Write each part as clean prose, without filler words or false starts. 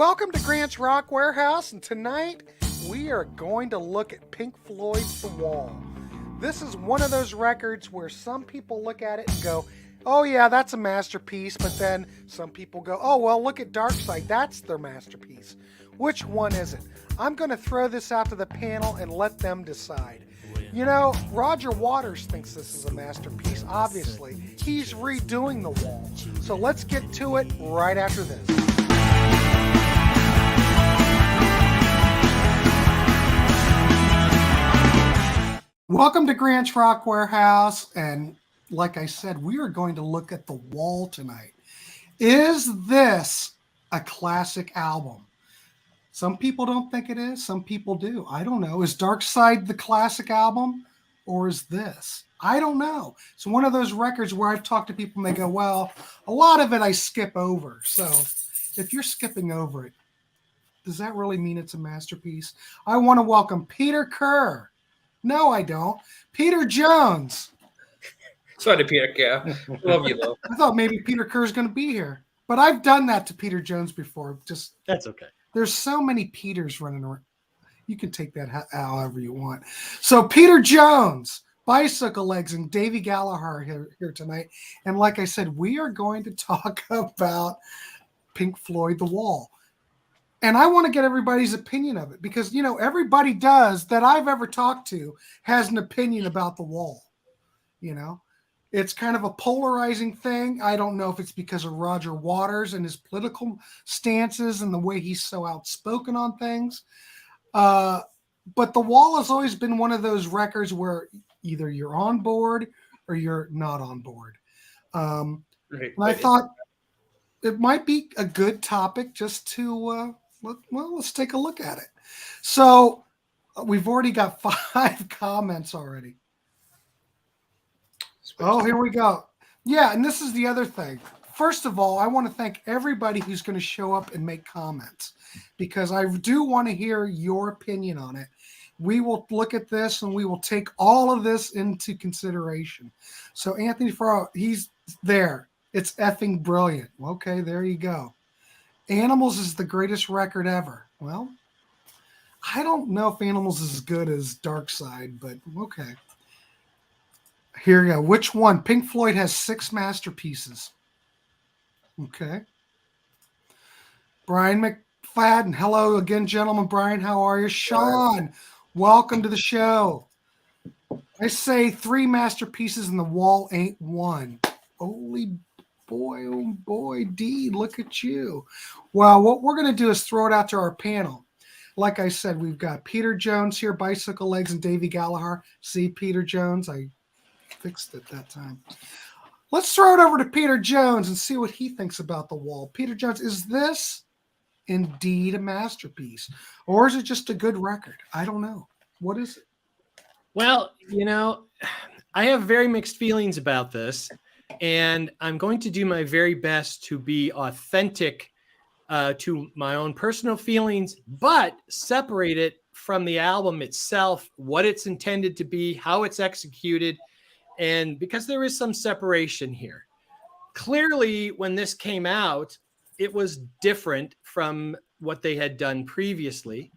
Welcome to Grant's Rock Warehouse, and tonight we are going to look at Pink Floyd's The Wall. This is one of those records where some people look at it and go, oh yeah, that's a masterpiece, but then some people go, oh well, look at Dark Side, that's their masterpiece. Which one is it? I'm going to throw this out to the panel and let them decide. You know, Roger Waters thinks this is a masterpiece, obviously. He's redoing The Wall. So let's get to it right after this. Welcome to Grant's Rock Warehouse, and like I said, we are going to look at The Wall tonight. Is this a classic album? Some people don't think it is, some people do. I don't know. Is Dark Side the classic album, or is this? I don't know. It's one of those records where I've talked to people and they go, well, a lot of it I skip over. So if you're skipping over it, does that really mean it's a masterpiece? I want to welcome Peter Kerr. No, I don't. Peter Jones. Sorry, Peter Kerr. Love you, though. I thought maybe Peter Kerr is going to be here, but I've done that to Peter Jones before. Just that's okay. There's so many Peters running around. You can take that however you want. So Peter Jones, Bicyclelegs, and Davey Gallaher here tonight. And like I said, we are going to talk about Pink Floyd The Wall. And I want to get everybody's opinion of it because, you know, everybody does that I've ever talked to has an opinion about The Wall. You know, it's kind of a polarizing thing. I don't know if it's because of Roger Waters and his political stances and the way he's so outspoken on things. But The Wall has always been one of those records where either you're on board or you're not on board. Right. And I thought it might be a good topic just to... let's take a look at it. So we've already got 5 comments already. Oh, here we go. Yeah, and this is the other thing. First of all, I want to thank everybody who's going to show up and make comments because I do want to hear your opinion on it. We will look at this and we will take all of this into consideration. So Anthony Farrow, he's there. It's effing brilliant. Okay, there you go. Animals is the greatest record ever. Well, I don't know if Animals is as good as Dark Side, but okay. Here you go. Which one? Pink Floyd has 6 masterpieces. Okay. Brian McFadden. Hello again, gentlemen. Brian, how are you? Sean, welcome to the show. I say 3 masterpieces and The Wall ain't one. Holy boy, oh boy, D, look at you. Well, what we're going to do is throw it out to our panel. Like I said, we've got Peter Jones here, Bicyclelegs, and Davey Gallaher. See, Peter Jones, I fixed it that time. Let's throw it over to Peter Jones and see what he thinks about The Wall. Peter Jones, is this indeed a masterpiece? Or is it just a good record? I don't know. What is it? Well, you know, I have very mixed feelings about this. And I'm going to do my very best to be authentic to my own personal feelings, but separate it from the album itself, what it's intended to be, how it's executed, and because there is some separation here. Clearly, when this came out, it was different from what they had done previously.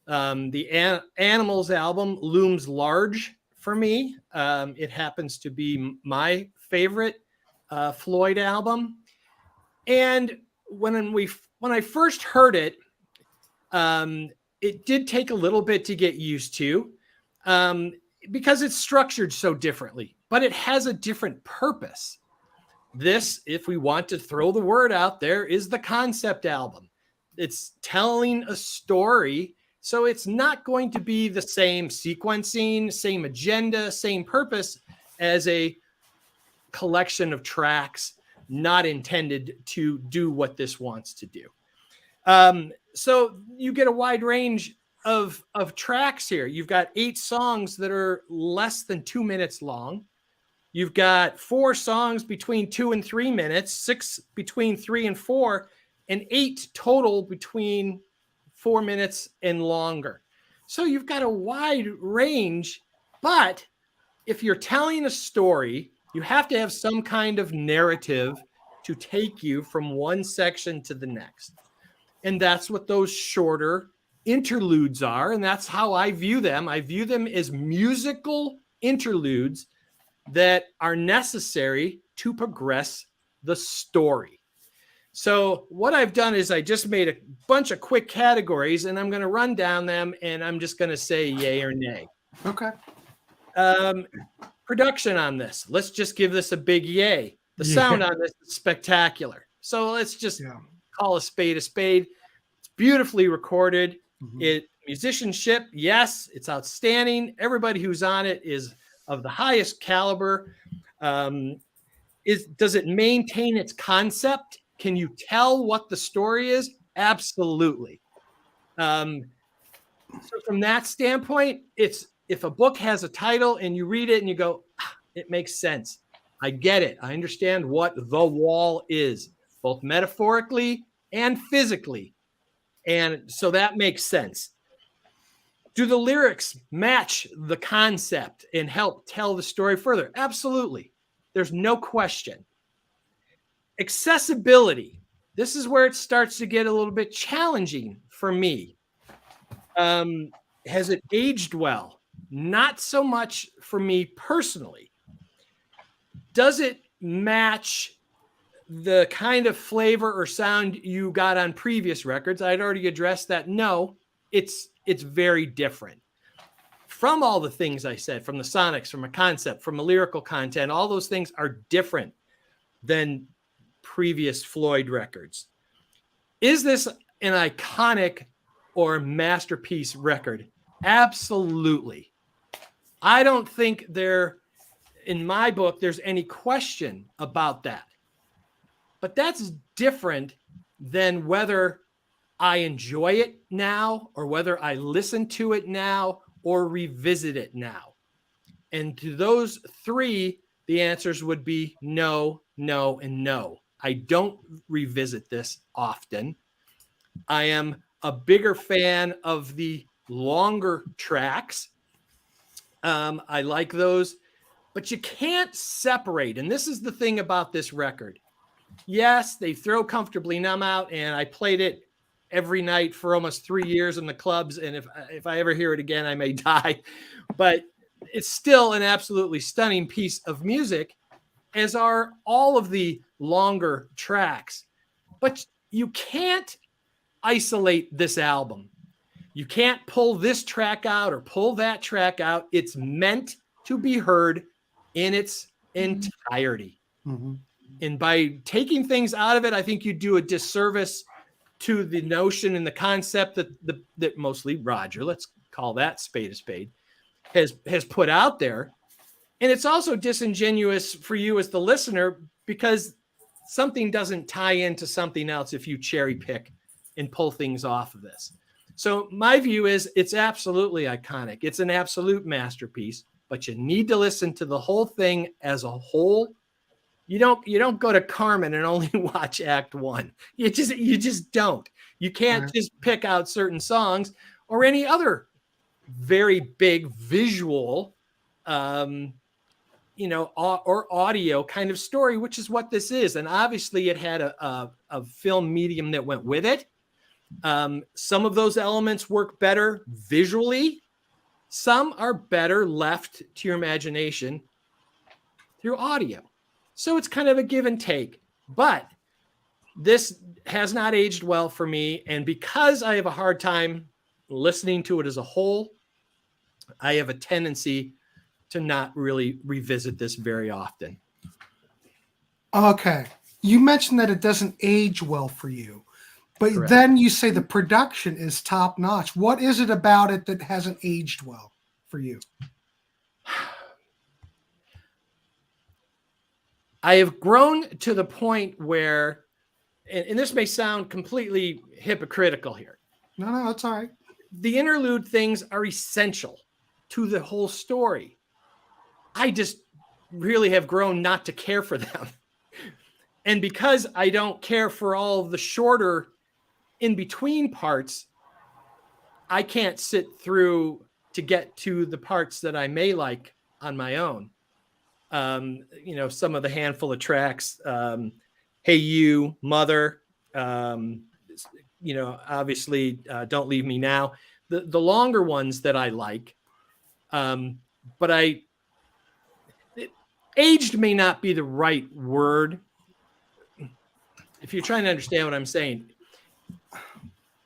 The Animals album looms large for me. It happens to be my favorite Floyd album, and when I first heard it, it did take a little bit to get used to because it's structured so differently, but it has a different purpose. This, if we want to throw the word out there, is the concept album. It's telling a story, so it's not going to be the same sequencing, same agenda, same purpose as a collection of tracks not intended to do what this wants to do. So you get a wide range of tracks here. You've got 8 songs that are less than 2 minutes long. You've got 4 songs between 2 and 3 minutes, 6 between 3 and 4, and 8 total between 4 minutes and longer. So you've got a wide range, but if you're telling a story, you have to have some kind of narrative to take you from one section to the next. And that's what those shorter interludes are. And that's how I view them. I view them as musical interludes that are necessary to progress the story. So what I've done is I just made a bunch of quick categories, and I'm going to run down them, and I'm just going to say yay or nay. Okay. Production on this. Let's just give this a big yay. The sound on this is spectacular. So let's just call a spade a spade. It's beautifully recorded. Musicianship, yes, it's outstanding. Everybody who's on it is of the highest caliber. Does it maintain its concept? Can you tell what the story is? Absolutely. So from that standpoint, if a book has a title and you read it and you go, it makes sense. I get it. I understand what The Wall is, both metaphorically and physically. And so that makes sense. Do the lyrics match the concept and help tell the story further? Absolutely. There's no question. Accessibility. This is where it starts to get a little bit challenging for me. Has it aged well? Not so much for me personally. Does it match the kind of flavor or sound you got on previous records? I'd already addressed that. No, it's very different. From all the things I said, from the sonics, from a concept, from a lyrical content, all those things are different than previous Floyd records. Is this an iconic or masterpiece record? Absolutely. I don't think in my book, there's any question about that. But that's different than whether I enjoy it now or whether I listen to it now or revisit it now. And to those three, the answers would be no, no, and no. I don't revisit this often. I am a bigger fan of the longer tracks. I like those, but you can't separate. And this is the thing about this record. Yes, they throw Comfortably Numb out, and I played it every night for almost 3 years in the clubs. And if I ever hear it again, I may die. But it's still an absolutely stunning piece of music, as are all of the longer tracks. But you can't isolate this album. You can't pull this track out or pull that track out. It's meant to be heard in its entirety. Mm-hmm. And by taking things out of it, I think you do a disservice to the notion and the concept that mostly Roger, let's call that spade a spade, has put out there. And it's also disingenuous for you as the listener because something doesn't tie into something else if you cherry pick and pull things off of this. So my view is it's absolutely iconic. It's an absolute masterpiece, but you need to listen to the whole thing as a whole. You don't go to Carmen and only watch Act 1. You just don't. You can't just pick out certain songs or any other very big visual, or audio kind of story, which is what this is. And obviously it had a film medium that went with it. Some of those elements work better visually. Some are better left to your imagination through audio. So it's kind of a give and take. But this has not aged well for me. And because I have a hard time listening to it as a whole, I have a tendency to not really revisit this very often. Okay. You mentioned that it doesn't age well for you. But Correct. Then you say the production is top notch. What is it about it that hasn't aged well for you? I have grown to the point where, and this may sound completely hypocritical here. No, that's all right. The interlude things are essential to the whole story. I just really have grown not to care for them. And because I don't care for all of the shorter in-between parts, I can't sit through to get to the parts that I may like on my own. Some of the handful of tracks, Hey You, Mother, obviously Don't Leave Me Now, the longer ones that I like. But aged may not be the right word. If you're trying to understand what I'm saying,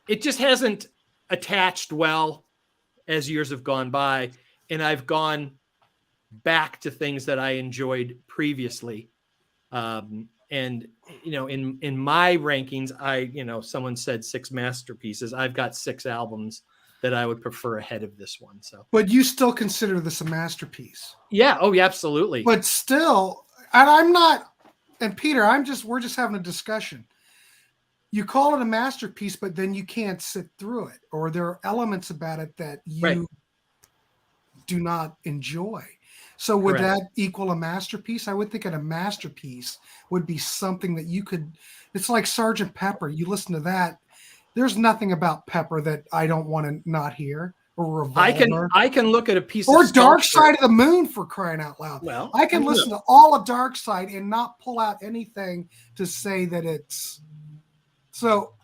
it just hasn't attached well as years have gone by, and I've gone back to things that I enjoyed previously. And in my rankings, someone said 6 masterpieces. I've got 6 albums that I would prefer ahead of this one. So, But you still consider this a masterpiece? yeah. Oh, yeah, absolutely. But still, and I'm not. And Peter, we're just having a discussion. You call it a masterpiece, but then you can't sit through it, or there are elements about it that you do not enjoy. So would that equal a masterpiece? I would think that a masterpiece would be something that you could. It's like Sgt. Pepper. You listen to that. There's nothing about Pepper that I don't want to not hear. Or Revolver. I can look at a piece or of Dark sculpture. Side of the Moon, for crying out loud. Well, I can listen to all of Dark Side and not pull out anything to say that it's so.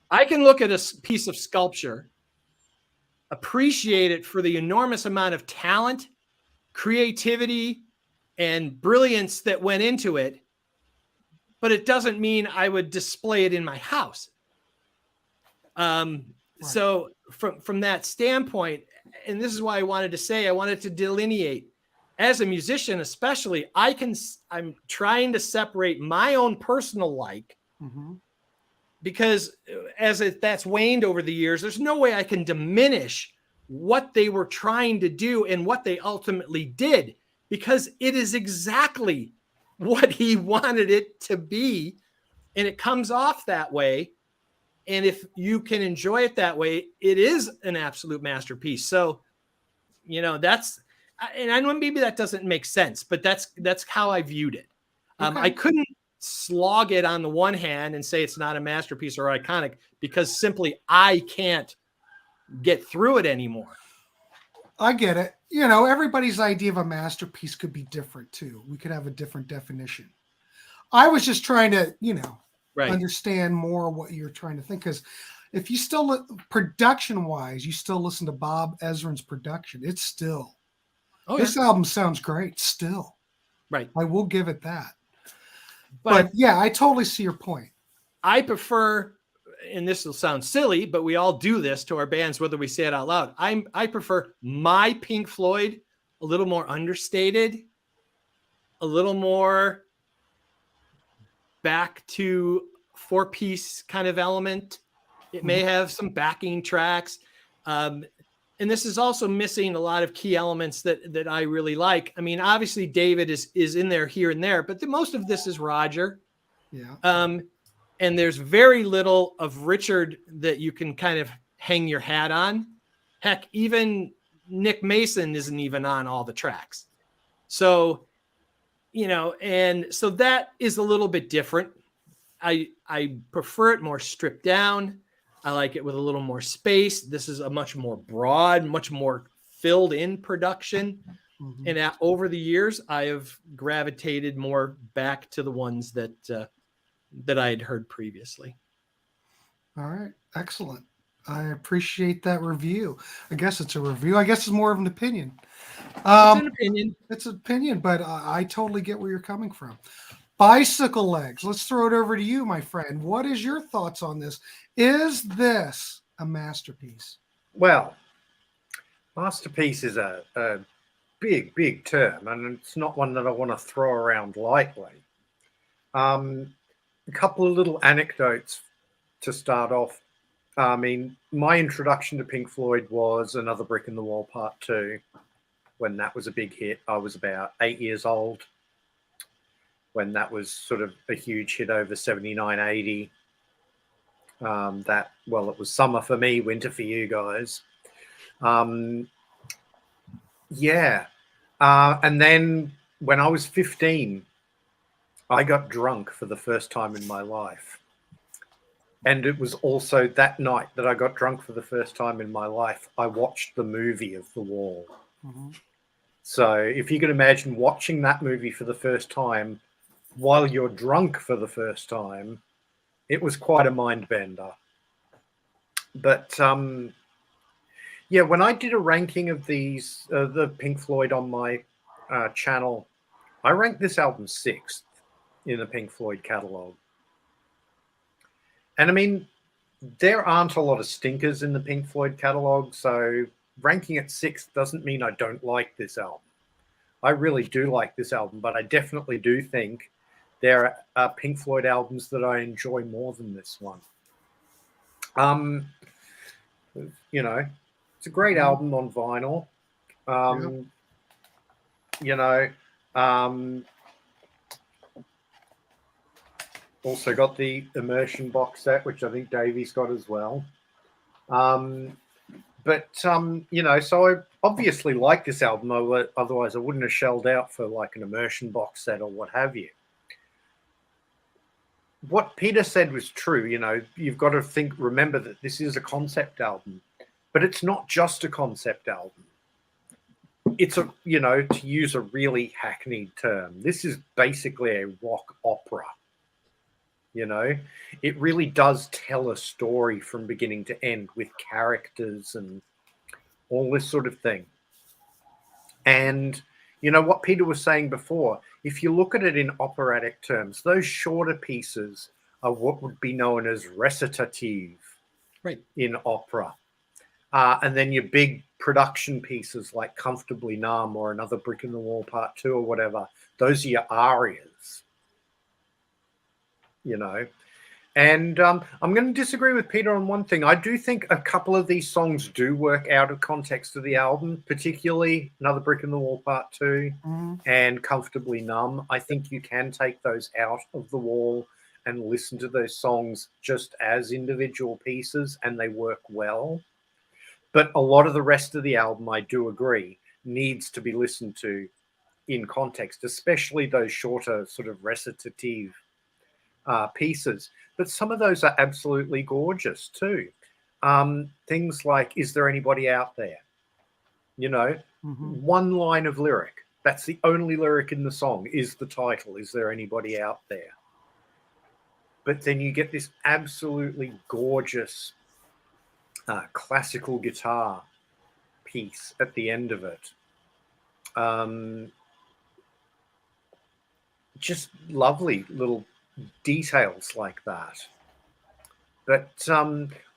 I can look at a piece of sculpture, appreciate it for the enormous amount of talent, creativity, and brilliance that went into it, but it doesn't mean I would display it in my house. So from that standpoint, and this is why I wanted to delineate, as a musician especially, I'm trying to separate my own personal like, because that's waned over the years, there's no way I can diminish what they were trying to do and what they ultimately did, because it is exactly what he wanted it to be, and it comes off that way. And if you can enjoy it that way, it is an absolute masterpiece. So, and I know maybe that doesn't make sense, but that's how I viewed it. I couldn't slog it on the one hand and say it's not a masterpiece or iconic, because simply I can't get through it anymore. I get it. Everybody's idea of a masterpiece could be different too. We could have a different definition. I was just trying to, understand more what you're trying to think. Because if you still production wise, you still listen to Bob Ezrin's production. It's still, this album sounds great still. Right. I will give it that. But yeah, I totally see your point. I prefer, and this will sound silly, but we all do this to our bands, whether we say it out loud. I prefer my Pink Floyd a little more understated, a little more back to 4-piece kind of element. It may have some backing tracks. And this is also missing a lot of key elements that I really like. I mean, obviously David is in there here and there, but most of this is Roger. Yeah. And there's very little of Richard that you can kind of hang your hat on. Heck, even Nick Mason isn't even on all the tracks. So, and so that is a little bit different. I prefer it more stripped down. I like it with a little more space. This is a much more broad, much more filled in production. And over the years, I have gravitated more back to the ones that I had heard previously. All right. Excellent. I appreciate that review. I guess it's a review. I guess it's more of an opinion. It's an opinion. It's an opinion, but I totally get where you're coming from. Bicyclelegs. Let's throw it over to you, my friend. What is your thoughts on this? Is this a masterpiece? Well, masterpiece is a big term, and it's not one that I want to throw around lightly. A couple of little anecdotes to start off. I mean, my introduction to Pink Floyd was Another Brick in the Wall Part 2. When that was a big hit, I was about 8 years old. When that was sort of a huge hit over 79, 80. It was summer for me, winter for you guys. And then when I was 15, I got drunk for the first time in my life. And it was also that night that I got drunk for the first time in my life, I watched the movie of The Wall. So if you can imagine watching that movie for the first time while you're drunk for the first time, it was quite a mind bender. But yeah, when I did a ranking of these, the Pink Floyd on my channel, I ranked this album 6th in the Pink Floyd catalog. And I mean, there aren't a lot of stinkers in the Pink Floyd catalog, so ranking it 6th doesn't mean I don't like this album. I really do like this album, but I definitely do think there are Pink Floyd albums that I enjoy more than this one. You know, it's a great album on vinyl. You know, also got the immersion box set, which I think Davy's got as well. But you know, so I obviously like this album, otherwise I wouldn't have shelled out for like an immersion box set or what have you. What Peter said was true. You know, you've got to remember that this is a concept album, but it's not just a concept album. It's a, you know, to use a really hackneyed term, this is basically a rock opera. You know, it really does tell a story from beginning to end with characters and all this sort of thing. And, you know, what Peter was saying before, if you look at it in operatic terms, those shorter pieces are what would be known as recitative in opera. And then your big production pieces like Comfortably Numb or Another Brick in the Wall Part 2 or whatever, those are your arias. You know, and I'm going to disagree with Peter on one thing. I do think a couple of these songs do work out of context of the album, particularly Another Brick in the Wall Part 2 and Comfortably Numb. I think you can take those out of the wall and listen to those songs just as individual pieces, and they work well. But a lot of the rest of the album, I do agree, needs to be listened to in context, especially those shorter sort of recitative pieces. But some of those are absolutely gorgeous too. Things like Is There Anybody Out There? You know, one line of lyric. That's the only lyric in the song, is the title, Is There Anybody Out There? But then you get this absolutely gorgeous classical guitar piece at the end of it. Just lovely little details like that. But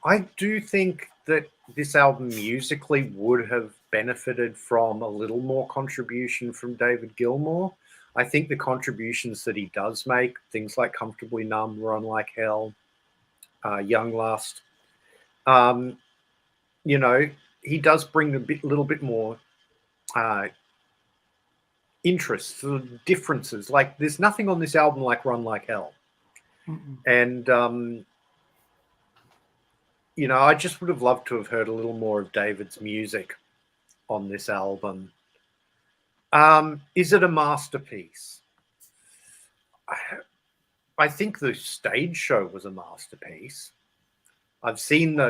I do think that this album musically would have benefited from a little more contribution from David Gilmour. I think the contributions that he does make, things like Comfortably Numb, Run Like Hell, Young Lust, you know, he does bring a little bit more interest, sort of differences. Like there's nothing on this album like Run Like Hell. And, you know, I just would have loved to have heard a little more of David's music on this album. Is it a masterpiece? I think the stage show was a masterpiece. I've seen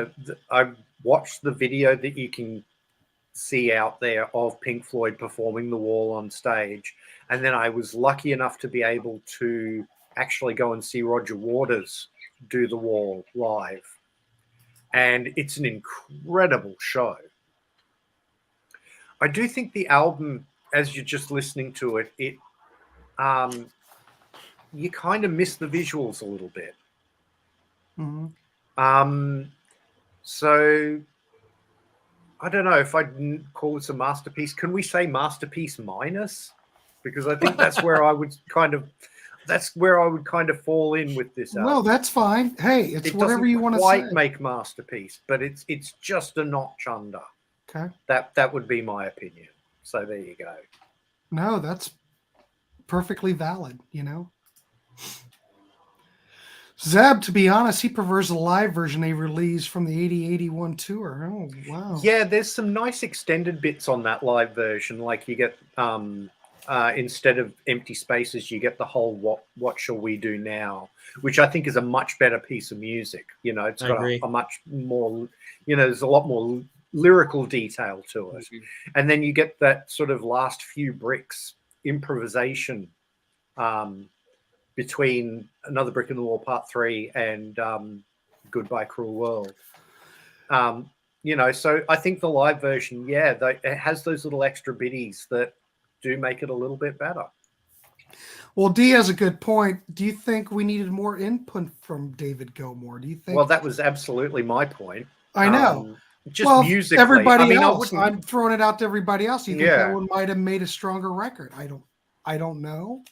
I've watched the video that you can see out there of Pink Floyd performing The Wall on stage. And then I was lucky enough to be able to actually go and see Roger Waters do The Wall live. And it's an incredible show. I do think the album, as you're just listening to it, you kind of miss the visuals a little bit. So I don't know if I'd call this a masterpiece. Can we say masterpiece minus? Because I think that's where I would kind of fall in with this album. Well, that's fine. Hey, it's whatever you want to say. It doesn't quite make masterpiece, but it's just a notch under. Okay. That would be my opinion. So there you go. No, that's perfectly valid, you know. Zeb, to be honest, he prefers the live version they released from the 80-81 tour. Oh, wow. Yeah, there's some nice extended bits on that live version. Like you get, instead of Empty Spaces, you get the whole What Shall We Do Now, which I think is a much better piece of music. You know, it's got a much more, you know, there's a lot more lyrical detail to it. And then you get that sort of last few bricks improvisation between Another Brick in the Wall Part 3 and Goodbye Cruel World. So I think the live version, it has those little extra bitties that do make it a little bit better. Well, Dee has a good point. Do you think we needed more input from David Gilmour? Do you think? Well, that was absolutely my point. I know. Just musically. Everybody else. I'm throwing it out to everybody else. You think that one might have made a stronger record? I don't know.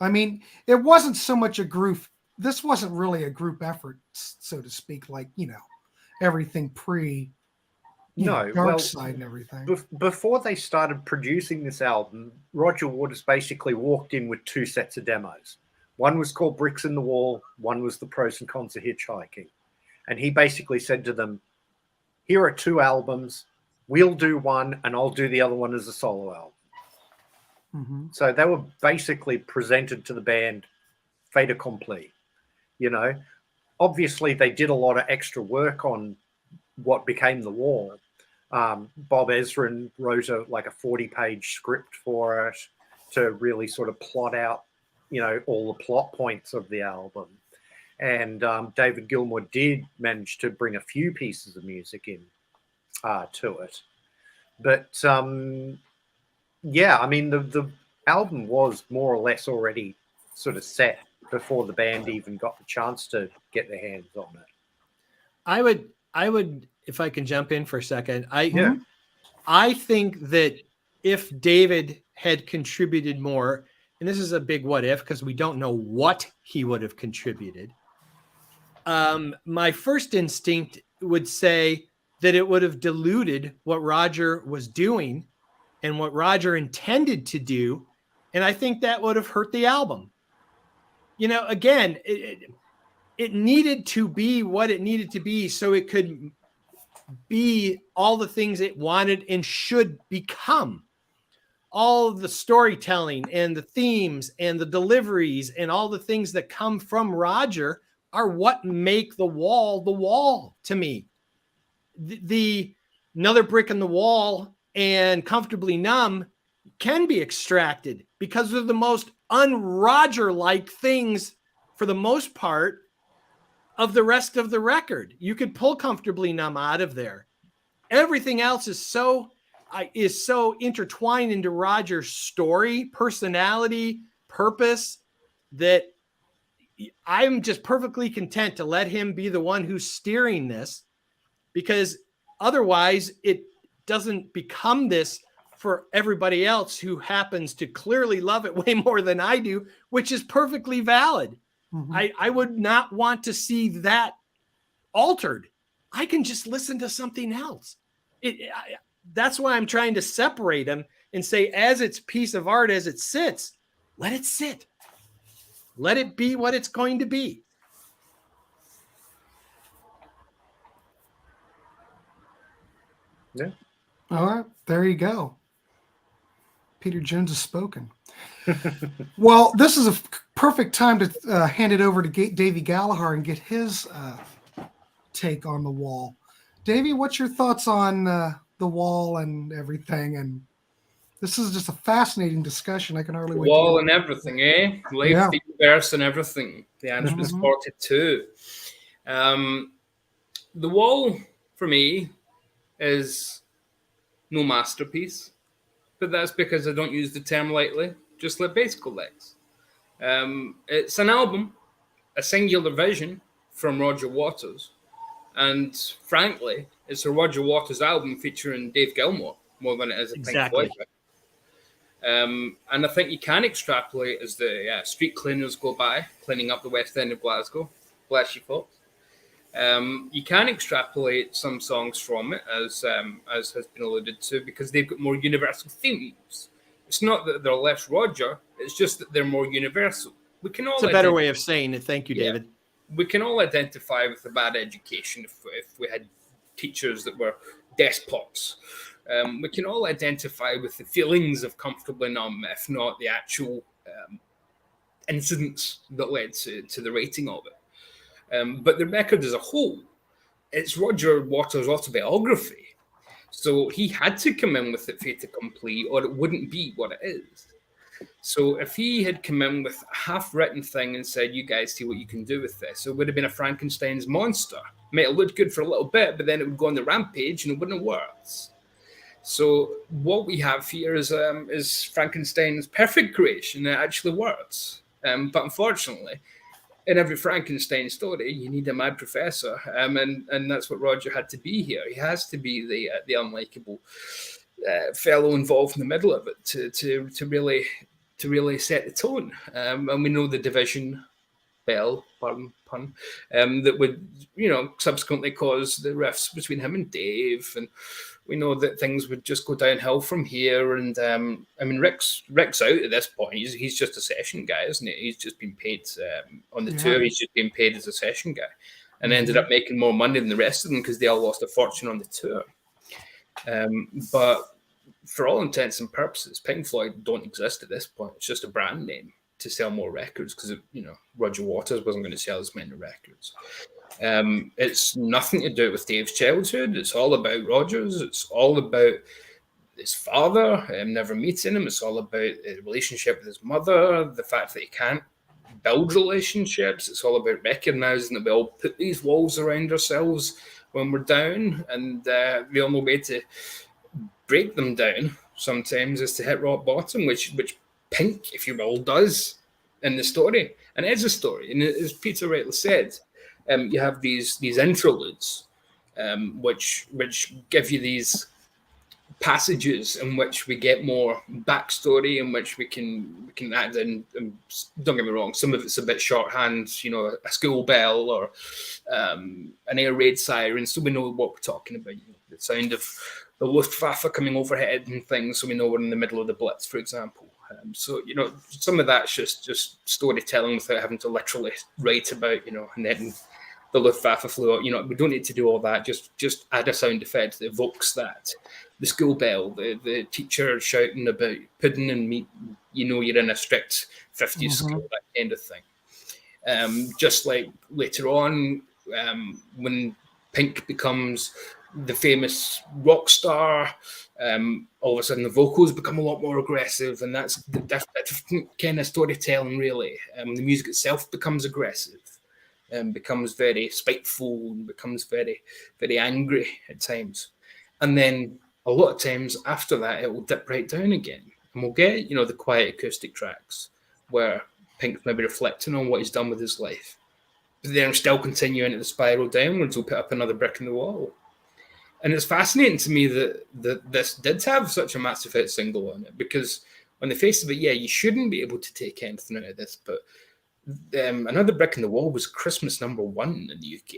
I mean, it wasn't so much a group. This wasn't really a group effort, so to speak. Like everything pre. Dark Side and everything. Before they started producing this album, Roger Waters basically walked in with 2 sets of demos. One was called Bricks in the Wall. One was the Pros and Cons of Hitchhiking. And he basically said to them, here are 2 albums. We'll do one and I'll do the other one as a solo album. Mm-hmm. So they were basically presented to the band fait accompli. Obviously they did a lot of extra work on what became The Wall. Bob Ezrin wrote a 40-page script for it to really sort of plot out, all the plot points of the album. And David Gilmour did manage to bring a few pieces of music in to it. But the album was more or less already sort of set before the band even got the chance to get their hands on it. I would, if I can jump in for a second, I think that if David had contributed more, and this is a big what if because we don't know what he would have contributed. My first instinct would say that it would have diluted what Roger was doing and what Roger intended to do. And I think that would have hurt the album. Again, it needed to be what it needed to be so it could be all the things it wanted and should become. All of the storytelling and the themes and the deliveries and all the things that come from Roger are what make The Wall to me. The Another Brick in the Wall and Comfortably Numb can be extracted because they're the most un-Roger-like things for the most part of the rest of the record. You could pull Comfortably Numb out of there. Everything else is so intertwined into Roger's story, personality, purpose that I'm just perfectly content to let him be the one who's steering this, because otherwise it doesn't become this for everybody else who happens to clearly love it way more than I do, which is perfectly valid. Mm-hmm. I would not want to see that altered. I can just listen to something else. That's why I'm trying to separate them and say, as its piece of art, as it sits, let it sit. Let it be what it's going to be. Yeah. All right. There you go. Peter Jones has spoken. Well, this is a perfect time to hand it over to Davey Gallaher and get his take on The Wall. Davey, what's your thoughts on The Wall and everything? And this is just a fascinating discussion. I can hardly wait. Wall and everything, eh? Life, the universe, and everything. The answer is 42. The Wall, for me, is no masterpiece, but that's because I don't use the term lightly, just like bicyclelegs. It's an album, a singular vision from Roger Waters, and frankly, it's a Roger Waters album featuring Dave Gilmour more than it is a Pink Floyd. And I think you can extrapolate as the street cleaners go by, cleaning up the West End of Glasgow. Bless you, folks. You can extrapolate some songs from it, as has been alluded to, because they've got more universal themes. It's not that they're less Roger; it's just that they're more universal. We can all. It's a better way of saying it. Thank you, David. We can all identify with the bad education if we had teachers that were despots. We can all identify with the feelings of Comfortably Numb, if not the actual incidents that led to the rating of it. But the record as a whole, it's Roger Waters' autobiography. So he had to come in with it fait accompli, or it wouldn't be what it is. So if he had come in with a half-written thing and said, you guys see what you can do with this, it would have been a Frankenstein's monster. It might have looked good for a little bit, but then it would go on the rampage and it wouldn't have worked. So what we have here is Frankenstein's perfect creation that actually works. But unfortunately, in every Frankenstein story, you need a mad professor, and that's what Roger had to be here. He has to be the unlikable fellow involved in the middle of it to really set the tone. And we know the division bell, pardon pun, that would subsequently cause the rifts between him and Dave, and we know that things would just go downhill from here. And I mean, Rick's out at this point. He's just a session guy, isn't he? He's just been paid on the tour. He's just been paid as a session guy, and ended up making more money than the rest of them because they all lost a fortune on the tour. But for all intents and purposes, Pink Floyd don't exist at this point. It's just a brand name to sell more records because Roger Waters wasn't going to sell as many records. It's nothing to do with Dave's childhood. It's all about Rogers. It's all about his father, never meeting him. It's all about the relationship with his mother, the fact that he can't build relationships. It's all about recognizing that we all put these walls around ourselves when we're down, and the only way to break them down sometimes is to hit rock bottom, which Pink, if you will, does in the story. And it is a story. And as Peter rightly said, you have these interludes, which give you these passages in which we get more backstory, in which we can add in. Don't get me wrong, some of it's a bit shorthand, a school bell or an air raid siren, so we know what we're talking about. The sound of the Luftwaffe coming overhead and things, so we know we're in the middle of the Blitz, for example. So some of that's just storytelling without having to literally write about, and then the Luftwaffe flew out. We don't need to do all that. Just add a sound effect that evokes that. The school bell, the teacher shouting about pudding and meat. You're in a strict 50s school, that kind of thing. Just like later on, when Pink becomes the famous rock star, all of a sudden the vocals become a lot more aggressive, and that's the different kind of storytelling, really. The music itself becomes aggressive, and becomes very spiteful, and becomes very, very angry at times. And then a lot of times after that, it will dip right down again, and we'll get, the quiet acoustic tracks where Pink's maybe reflecting on what he's done with his life, but then still continuing to spiral downwards. We'll put up another brick in the wall. And it's fascinating to me that this did have such a massive hit single on it, because on the face of it, you shouldn't be able to take anything out of this. But Another Brick in the Wall was Christmas #1 in the UK.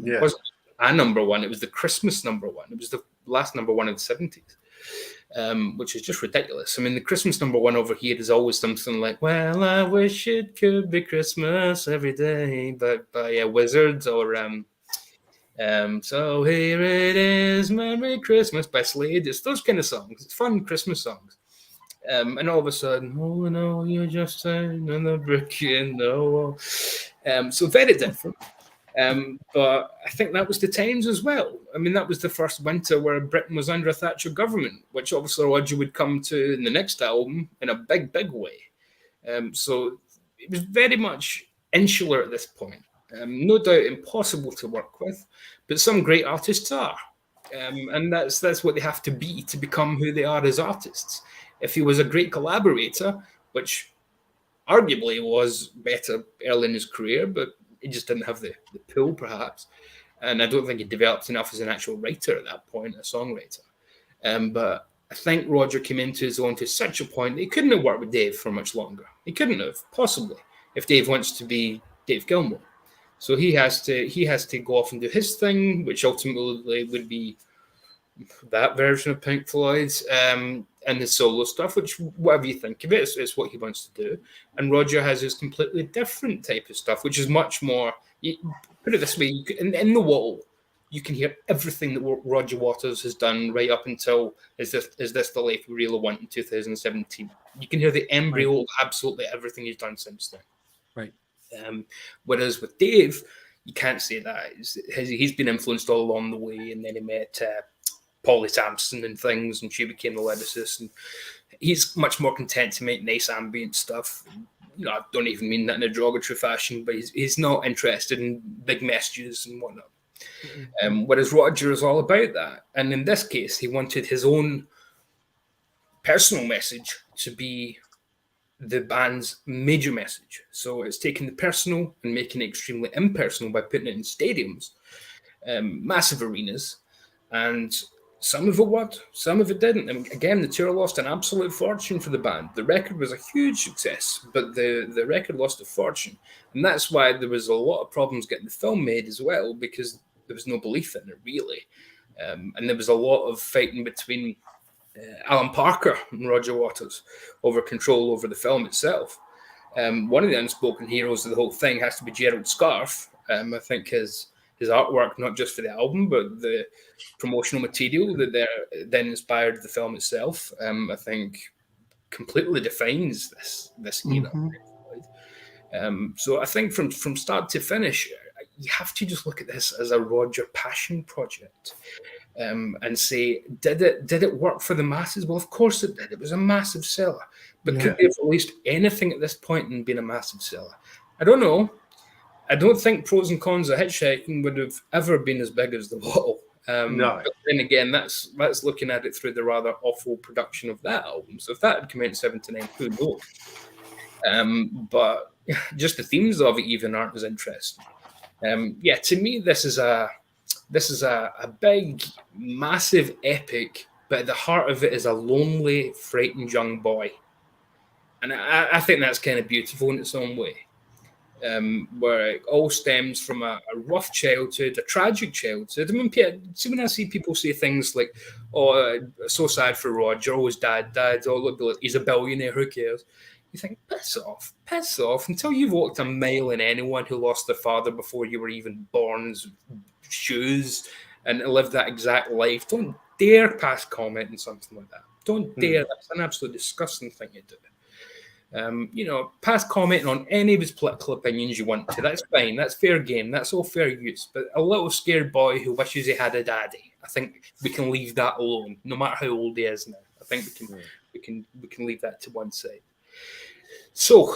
It wasn't a number one, it was the Christmas #1. It was the last #1 in the 70s, which is just ridiculous. I mean, the Christmas #1 over here is always something like, well, I wish it could be Christmas every day, by Wizards, or so here it is, Merry Christmas by Slade. It's those kind of songs. It's fun Christmas songs. And all of a sudden, oh no, you're just another brick in the wall. So very different. But I think that was the times as well. I mean, that was the first winter where Britain was under a Thatcher government, which obviously Roger would come to in the next album in a big, big way. So it was very much insular at this point. No doubt impossible to work with, but some great artists are. And that's what they have to be to become who they are as artists. If he was a great collaborator, which arguably was better early in his career, but he just didn't have the pull, perhaps. And I don't think he developed enough as an actual writer at that point, a songwriter. But I think Roger came into his own to such a point that he couldn't have worked with Dave for much longer. He couldn't have, possibly, if Dave wants to be Dave Gilmour. So he has to go off and do his thing, which ultimately would be that version of Pink Floyd's, and the solo stuff, which, whatever you think of it, it's what he wants to do. And Roger has his completely different type of stuff, which is much more, put it this way, in The Wall, you can hear everything that Roger Waters has done right up until Is This the Life We Really Want in 2017. You can hear the embryo of absolutely everything he's done since then. Right. Whereas with Dave, you can't say that. He's been influenced all along the way, and then he met Polly Sampson and things, and she became the lyricist, and he's much more content to make nice ambient stuff. I don't even mean that in a derogatory fashion, but he's not interested in big messages and whatnot. Whereas Roger is all about that. And in this case, he wanted his own personal message to be the band's major message. So it's taking the personal and making it extremely impersonal by putting it in stadiums, massive arenas, and some of it worked, some of it didn't. And again, the tour lost an absolute fortune for the band. The record was a huge success, but the record lost a fortune. And that's why there was a lot of problems getting the film made as well, because there was no belief in it, really. And there was a lot of fighting between Alan Parker and Roger Waters over control over the film itself. One of the unspoken heroes of the whole thing has to be Gerald Scarfe. I think his artwork, not just for the album, but the promotional material that then inspired the film itself, I think completely defines this era. So I think from start to finish, you have to just look at this as a Roger passion project. And say, did it work for the masses? Well, of course it did. It was a massive seller. But could they have released anything at this point and been a massive seller? I don't know. I don't think Pros and Cons of Hitchhiking would have ever been as big as The Wall. No. But then again, that's looking at it through the rather awful production of that album. So if that had come out in 79, who knows? But just the themes of it even aren't as interesting. To me, this is a big, massive epic, but at the heart of it is a lonely, frightened young boy. And I think that's kind of beautiful in its own way, where it all stems from a rough childhood, a tragic childhood. I mean, see, when I see people say things like, oh, so sad for Roger, oh, his dad died, oh, look, he's a billionaire, who cares? You think, piss off, until you've walked a mile in anyone who lost their father before you were even born's shoes and lived that exact life. Don't dare pass comment on something like that. Don't dare. That's an absolute disgusting thing to do. Pass comment on any of his political opinions you want to. That's fine. That's fair game. That's all fair use. But a little scared boy who wishes he had a daddy, I think we can leave that alone, no matter how old he is now. I think we can leave that to one side. So,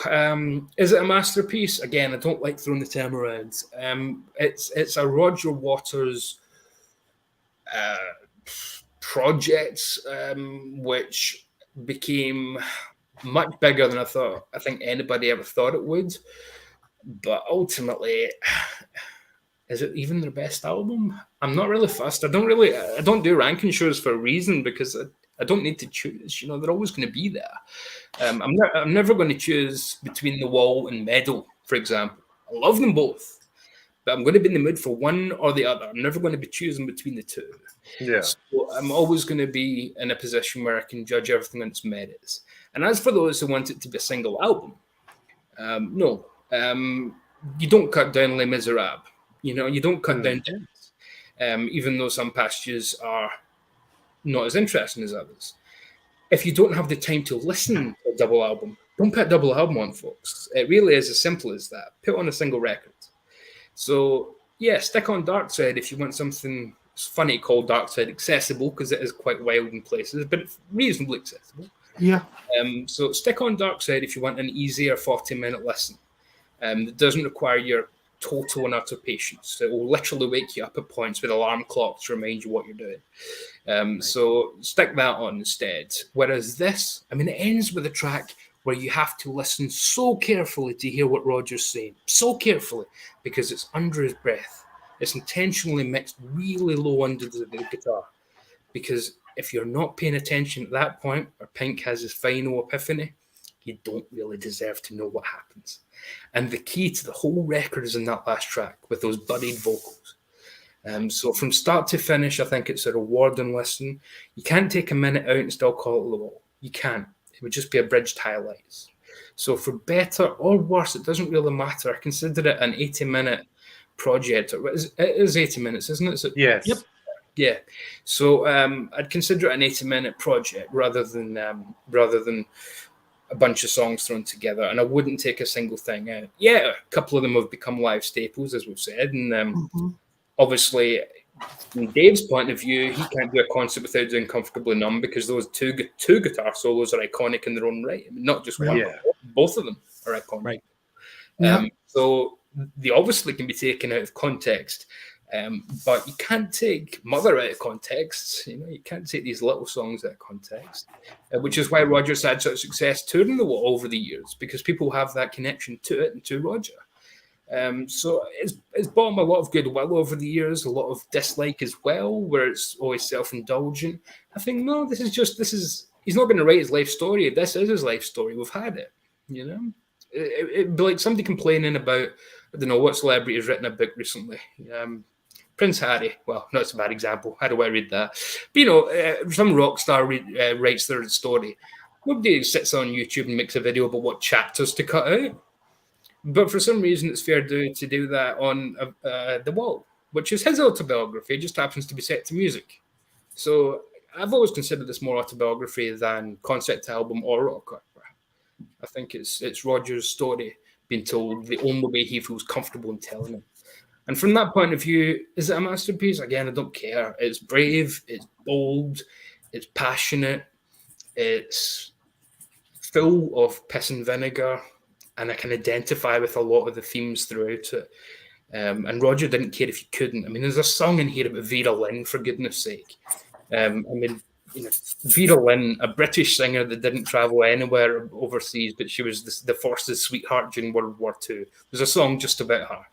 is it a masterpiece? Again, I don't like throwing the term around. It's a Roger Waters project, which became much bigger than I think anybody ever thought it would. But ultimately, is it even their best album? I'm not really fussed. I don't do ranking shows for a reason, because I don't need to choose. They're always going to be there. I'm never going to choose between The Wall and Meadow, for example. I love them both, but I'm going to be in the mood for one or the other. I'm never going to be choosing between the two. Yeah. So I'm always going to be in a position where I can judge everything on its merits. And as for those who want it to be a single album, no. You don't cut down Les Miserables. You don't cut down Dance. Even though some passages are not as interesting as others. If you don't have the time to listen to a double album, don't put a double album on, folks. It really is as simple as that. Put on a single record. So, stick on Dark Side if you want something funny called Dark Side accessible, because it is quite wild in places, but it's reasonably accessible. Yeah. So stick on Dark Side if you want an easier 40-minute listen. That doesn't require your total and utter patience. It will literally wake you up at points with alarm clocks to remind you what you're doing. So stick that on instead. Whereas this, it ends with a track where you have to listen so carefully to hear what Roger's saying. So carefully, because it's under his breath. It's intentionally mixed really low under the guitar. Because if you're not paying attention at that point, or Pink has his final epiphany, you don't really deserve to know what happens. And the key to the whole record is in that last track with those buried vocals. So from start to finish, I think it's a rewarding listen. You can't take a minute out and still call it The Wall. You can't. It would just be abridged highlights. So for better or worse, it doesn't really matter. I consider it an 80-minute project. It is 80 minutes, isn't it? Yes. Yep. Yeah. So I'd consider it an 80-minute project rather than a bunch of songs thrown together, and I wouldn't take a single thing out. Yeah, a couple of them have become live staples, as we've said, and obviously from Dave's point of view, he can't do a concert without doing Comfortably Numb because those two guitar solos are iconic in their own right. I mean, not just one, but both of them are iconic. Right. So they obviously can be taken out of context, but you can't take Mother out of context. You know, you can't take these little songs out of context, which is why Roger's had such success touring The Wall over the years, because people have that connection to it and to Roger. So it's bought him a lot of goodwill over the years, a lot of dislike as well, where it's always self-indulgent. I think, no, this is he's not going to write his life story. This is his life story. We've had it, you know. It'd be like somebody complaining about, I don't know, what celebrity has written a book recently. Prince Harry. Well, not a bad example. How do I read that? But, you know, some rock star writes their story. Nobody sits on YouTube and makes a video about what chapters to cut out. But for some reason, it's fair to do that on The Wall, which is his autobiography. It just happens to be set to music. So I've always considered this more autobiography than concept album or rock opera. I think it's Roger's story being told the only way he feels comfortable in telling it. And from that point of view, is it a masterpiece? Again, I don't care. It's brave, it's bold, it's passionate, it's full of piss and vinegar, and I can identify with a lot of the themes throughout it. And Roger didn't care if you couldn't. I mean, there's a song in here about Vera Lynn, for goodness sake. I mean, you know, Vera Lynn, a British singer that didn't travel anywhere overseas, but she was the forces' sweetheart during World War II. There's a song just about her.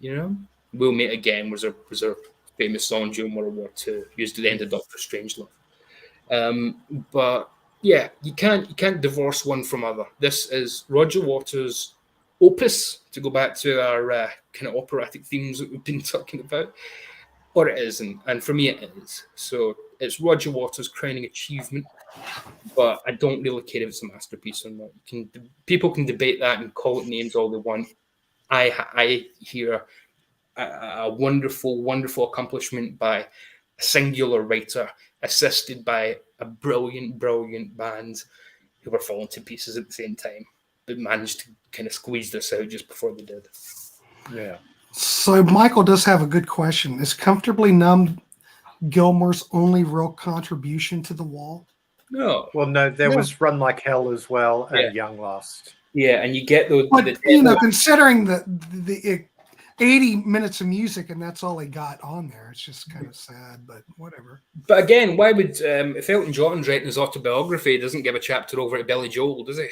You know, "We'll Meet Again" was her famous song during World War II, used at the end of Doctor Strangelove. But yeah, you can't divorce one from other. This is Roger Waters' opus, to go back to our kind of operatic themes that we've been talking about, or it isn't. And for me, it is. So it's Roger Waters' crowning achievement, but I don't really care if it's a masterpiece or not. People can debate that and call it names all they want. I hear a wonderful, wonderful accomplishment by a singular writer, assisted by a brilliant, brilliant band who were falling to pieces at the same time, but managed to kind of squeeze this out just before they did. Yeah. So Michael does have a good question. Is Comfortably Numb Gilmour's only real contribution to The Wall? No. Well, no, there was Run Like Hell as well, and Young Last. Yeah, and you get those. But considering the 80 minutes of music and that's all he got on there, it's just kind of sad, but whatever. But again, why would if Elton John's writing his autobiography, he doesn't give a chapter over to Billy Joel, does he?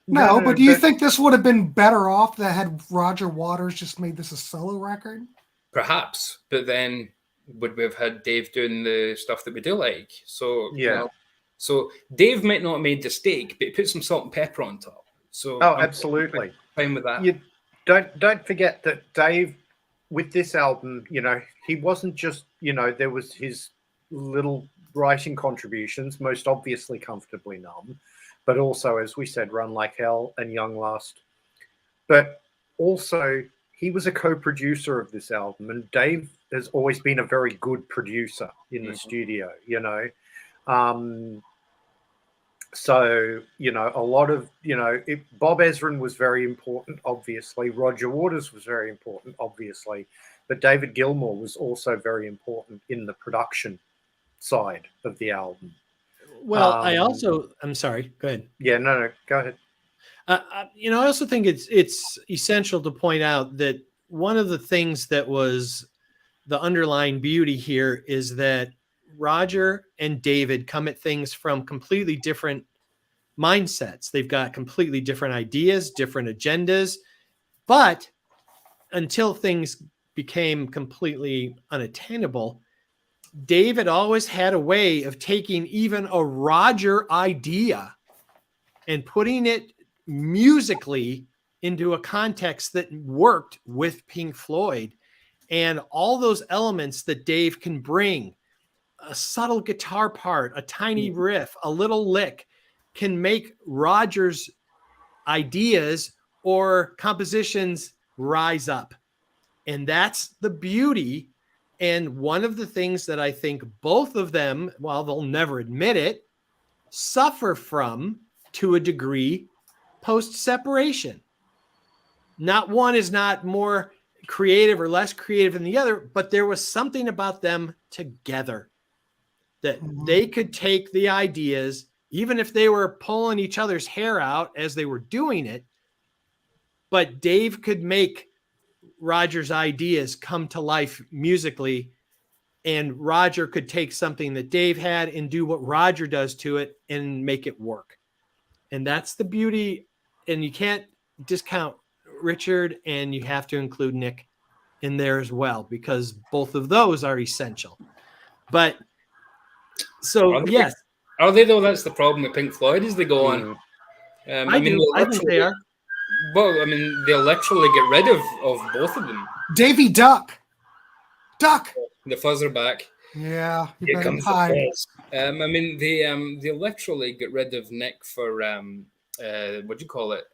No, but do you think this would have been better off that had Roger Waters just made this a solo record? Perhaps, but then would we have had Dave doing the stuff that we do like? So yeah. You know, so Dave might not have made the steak, but he put some salt and pepper on top. So absolutely fine with that. You don't forget that Dave, with this album, you know, he wasn't just, you know, there was his little writing contributions, most obviously Comfortably Numb, but also, as we said, Run Like Hell and Young Last. But also, he was a co-producer of this album, and Dave has always been a very good producer in the studio, you know. So, you know, a lot of, you know, Bob Ezrin was very important, obviously. Roger Waters was very important, obviously. But David Gilmour was also very important in the production side of the album. Well, I'm sorry, go ahead. Yeah, no, go ahead. You know, I also think it's essential to point out that one of the things that was the underlying beauty here is that Roger and David come at things from completely different mindsets. They've got completely different ideas, different agendas, but until things became completely unattainable, David always had a way of taking even a Roger idea and putting it musically into a context that worked with Pink Floyd, and all those elements that Dave can bring, a subtle guitar part, a tiny riff, a little lick, can make Roger's ideas or compositions rise up. And that's the beauty. And one of the things that I think both of them, while they'll never admit it, suffer from to a degree post-separation. Not one is not more creative or less creative than the other, but there was something about them together that they could take the ideas, even if they were pulling each other's hair out as they were doing it, but Dave could make Roger's ideas come to life musically, and Roger could take something that Dave had and do what Roger does to it and make it work. And that's the beauty. And you can't discount Richard, and you have to include Nick in there as well, because both of those are essential. But so, yes. Are they though? That's the problem with Pink Floyd, is they go on. I think they are. Well, I mean, they'll literally get rid of both of them. Davy, duck. The fuzz are back. Yeah, Here comes the fuzz. I mean, they literally get rid of Nick for what do you call it?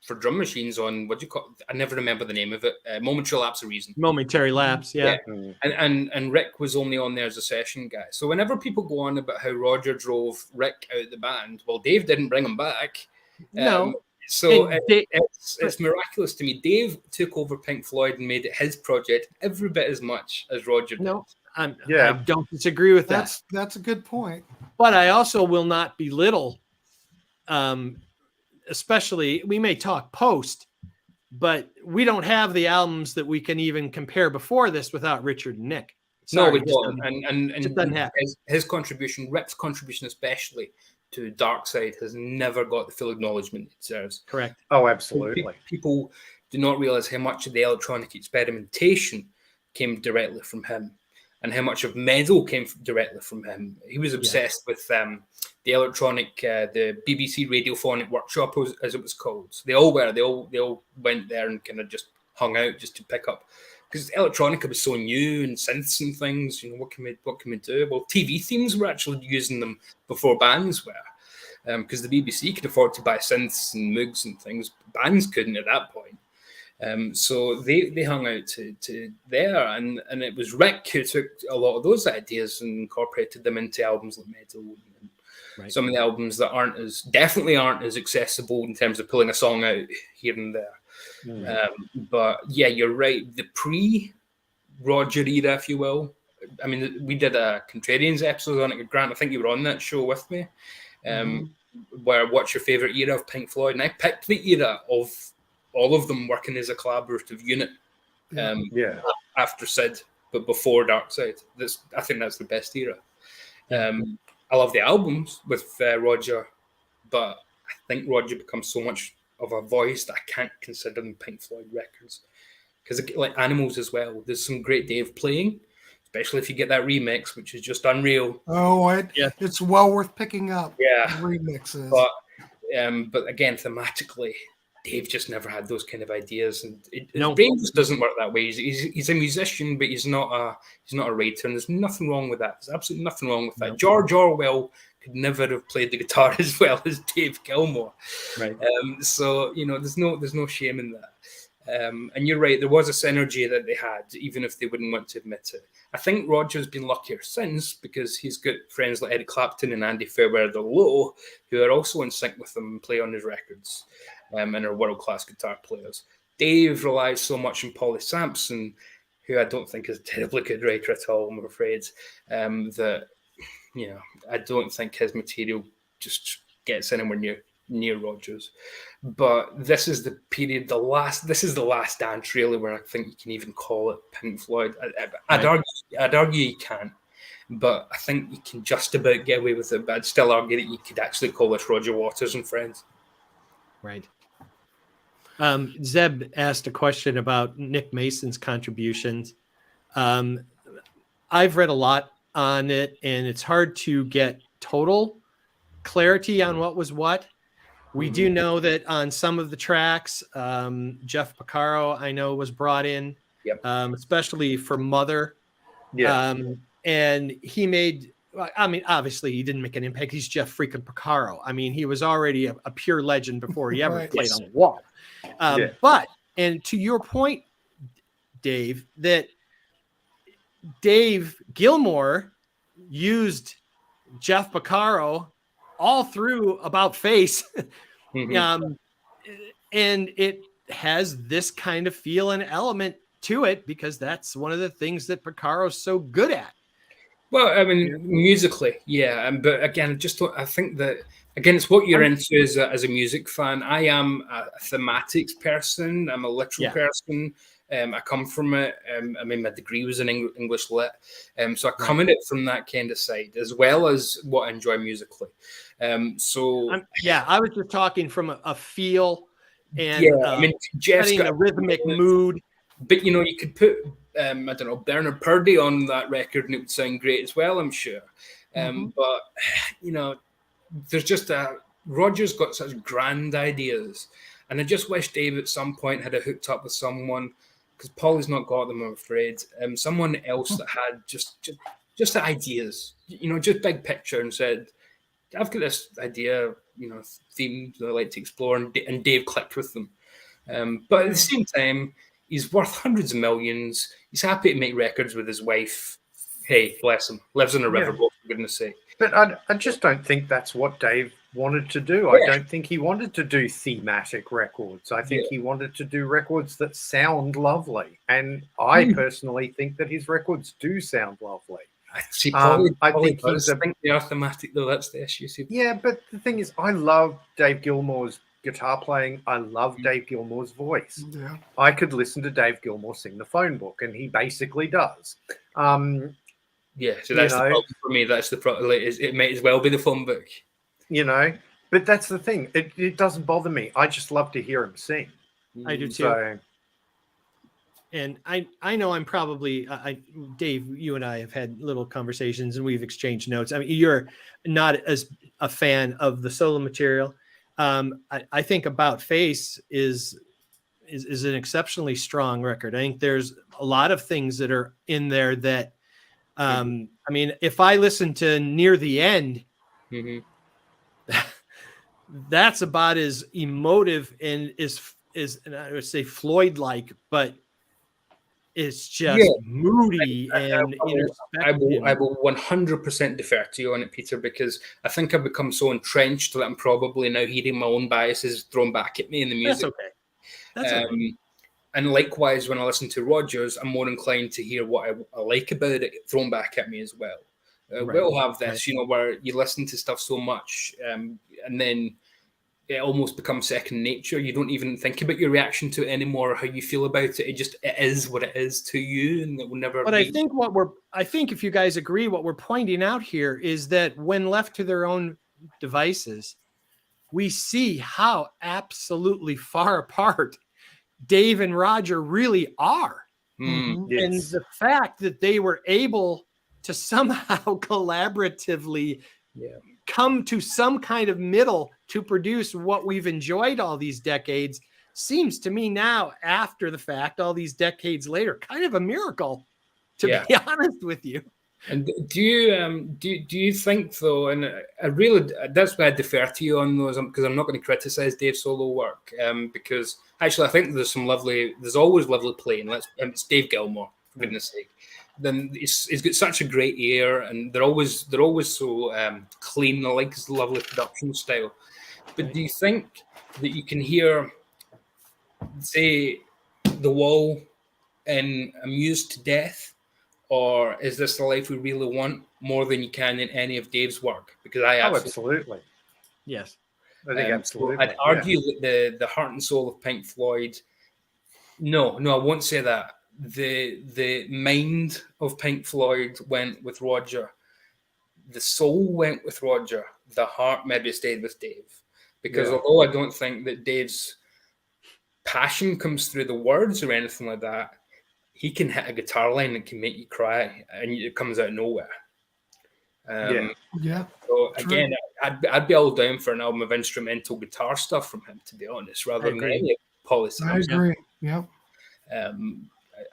For drum machines on what do you call? I never remember the name of it. Momentary lapse of reason. Momentary lapse, yeah. And Rick was only on there as a session guy. So whenever people go on about how Roger drove Rick out of the band, well, Dave didn't bring him back. No. So it's miraculous to me. Dave took over Pink Floyd and made it his project every bit as much as Roger did. No, I don't disagree with that. That's a good point. But I also will not belittle, especially, we may talk post, but we don't have the albums that we can even compare before this without Richard and Nick. Sorry, no, we don't. And it doesn't happen. His contribution, Rick's contribution especially, to Dark Side has never got the full acknowledgement it deserves. Correct. Oh, absolutely. People do not realize how much of the electronic experimentation came directly from him, and how much of metal came directly from him. He was obsessed with the electronic, the BBC Radiophonic Workshop, as it was called. So they all were. They all went there and kind of just hung out just to pick up, because electronica was so new, and synths and things. You know, what can we do? Well, TV themes were actually using them before bands were, because the BBC could afford to buy synths and Moogs and things. Bands couldn't at that point. So they hung out to there, and it was Rick who took a lot of those ideas and incorporated them into albums like Metal. And some of the albums that definitely aren't as accessible in terms of pulling a song out here and there. But yeah, you're right. The pre-Roger era, if you will. I mean, we did a Contrarians episode on it. Grant, I think you were on that show with me. Where what's your favorite era of Pink Floyd? And I picked the era of all of them working as a collaborative unit. After Sid, but before Dark Side. I think that's the best era. I love the albums with Roger, but I think Roger becomes so much of a voice that I can't consider them Pink Floyd records. Because like Animals as well, there's some great Dave playing, especially if you get that remix, which is just unreal. Oh, it's well worth picking up. Yeah, remixes. But again, thematically, Dave just never had those kind of ideas, and LeBrain just doesn't work that way. He's a musician, but he's not a writer, and there's nothing wrong with that. There's absolutely nothing wrong with that. No. George Orwell could never have played the guitar as well as Dave Gilmour. Right. So there's no shame in that. And you're right, there was a synergy that they had, even if they wouldn't want to admit it. I think Roger's been luckier since, because he's got friends like Eric Clapton and Andy Fairweather Low, who are also in sync with him and play on his records, and are world-class guitar players. Dave relies so much on Paulie Sampson, who I don't think is a terribly good writer at all, I'm afraid, that I don't think his material just gets anywhere near Rogers. But this is the period, this is the last dance really, where I think you can even call it Pink Floyd. I'd argue you can, but I think you can just about get away with it. But I'd still argue that you could actually call this Roger Waters and Friends. Right. Zeb asked a question about Nick Mason's contributions. I've read a lot on it, and it's hard to get total clarity on what was what. We do know that on some of the tracks, Jeff Porcaro, I know, was brought in, especially for Mother. Yeah. And he made, I mean, obviously he didn't make an impact. He's Jeff freaking Porcaro. I mean, he was already a pure legend before he ever played on the wall. But, and to your point, Dave, that Dave Gilmour used Jeff Porcaro all through About Face. And it has this kind of feel and element to it because that's one of the things that Porcaro's so good at. Well, I mean, musically, yeah. But again, I think that, again, it's what you're into as a music fan. I am a thematics person. I'm a literal person. I come from it. I mean, my degree was in English lit. So I come at it from that kind of side, as well as what I enjoy musically. I was just talking from a feel and I mean, Jeff's got a rhythmic mood. But, you know, you could put, I don't know, Bernard Purdie on that record and it would sound great as well, I'm sure. But, you know, there's just Roger's got such grand ideas. And I just wish Dave at some point had hooked up with someone, because Paulie's not got them, I'm afraid. Someone else that had just ideas, you know, just big picture, and said, I've got this idea, you know, theme that I like to explore, and Dave clicked with them. But at the same time, he's worth hundreds of millions. He's happy to make records with his wife. Hey, bless him. Lives in a riverboat, for goodness sake. But I just don't think that's what Dave wanted to do. I don't think he wanted to do thematic records. I think he wanted to do records that sound lovely. And I personally think that his records do sound lovely. See, I think they are thematic, though. That's the issue. See? Yeah, but the thing is, I love Dave Gilmour's guitar playing. I love Dave Gilmour's voice. Yeah. I could listen to Dave Gilmour sing the phone book, and he basically does. Yeah, so that's the problem for me. That's the problem. It may as well be the phone book. You know, but that's the thing. It doesn't bother me. I just love to hear him sing. I do too. So, and I know I'm probably, Dave, you and I have had little conversations and we've exchanged notes. I mean, you're not as a fan of the solo material. I think About Face is an exceptionally strong record. I think there's a lot of things that are in there that, I mean, if I listen to Near the End, that's about as emotive and and I would say Floyd-like, but it's just moody and introspective. I will 100% defer to you on it, Peter, because I think I've become so entrenched that I'm probably now hearing my own biases thrown back at me in the music. That's okay. And likewise, when I listen to Rogers, I'm more inclined to hear what I like about it thrown back at me as well. We'll have this, you know, where you listen to stuff so much and then it almost becomes second nature. You don't even think about your reaction to it anymore, or how you feel about it. It is what it is to you, and it will never. But I think if you guys agree, what we're pointing out here is that when left to their own devices, we see how absolutely far apart Dave and Roger really are. And the fact that they were able to somehow collaboratively come to some kind of middle to produce what we've enjoyed all these decades seems to me now, after the fact, all these decades later, kind of a miracle, to be honest with you. And do you think, though, and I really, that's why I defer to you on those, because I'm not going to criticize Dave's solo work, because actually I think there's always lovely playing. It's Dave Gilmour, for goodness sake. Then he's got such a great ear, and they're always so clean. I like his lovely production style. But do you think that you can hear, say, The Wall in Amused to Death, or is this the life we really want more than you can in any of Dave's work? Because absolutely. Yes. I think absolutely. I'd argue that the heart and soul of Pink Floyd. No, I won't say that. The mind of Pink Floyd went with Roger. The soul went with Roger. The heart maybe stayed with Dave. Because although I don't think that Dave's passion comes through the words or anything like that, he can hit a guitar line that can make you cry, and it comes out of nowhere. So again, I'd be all down for an album of instrumental guitar stuff from him, to be honest, rather than any policy. I agree. Yeah.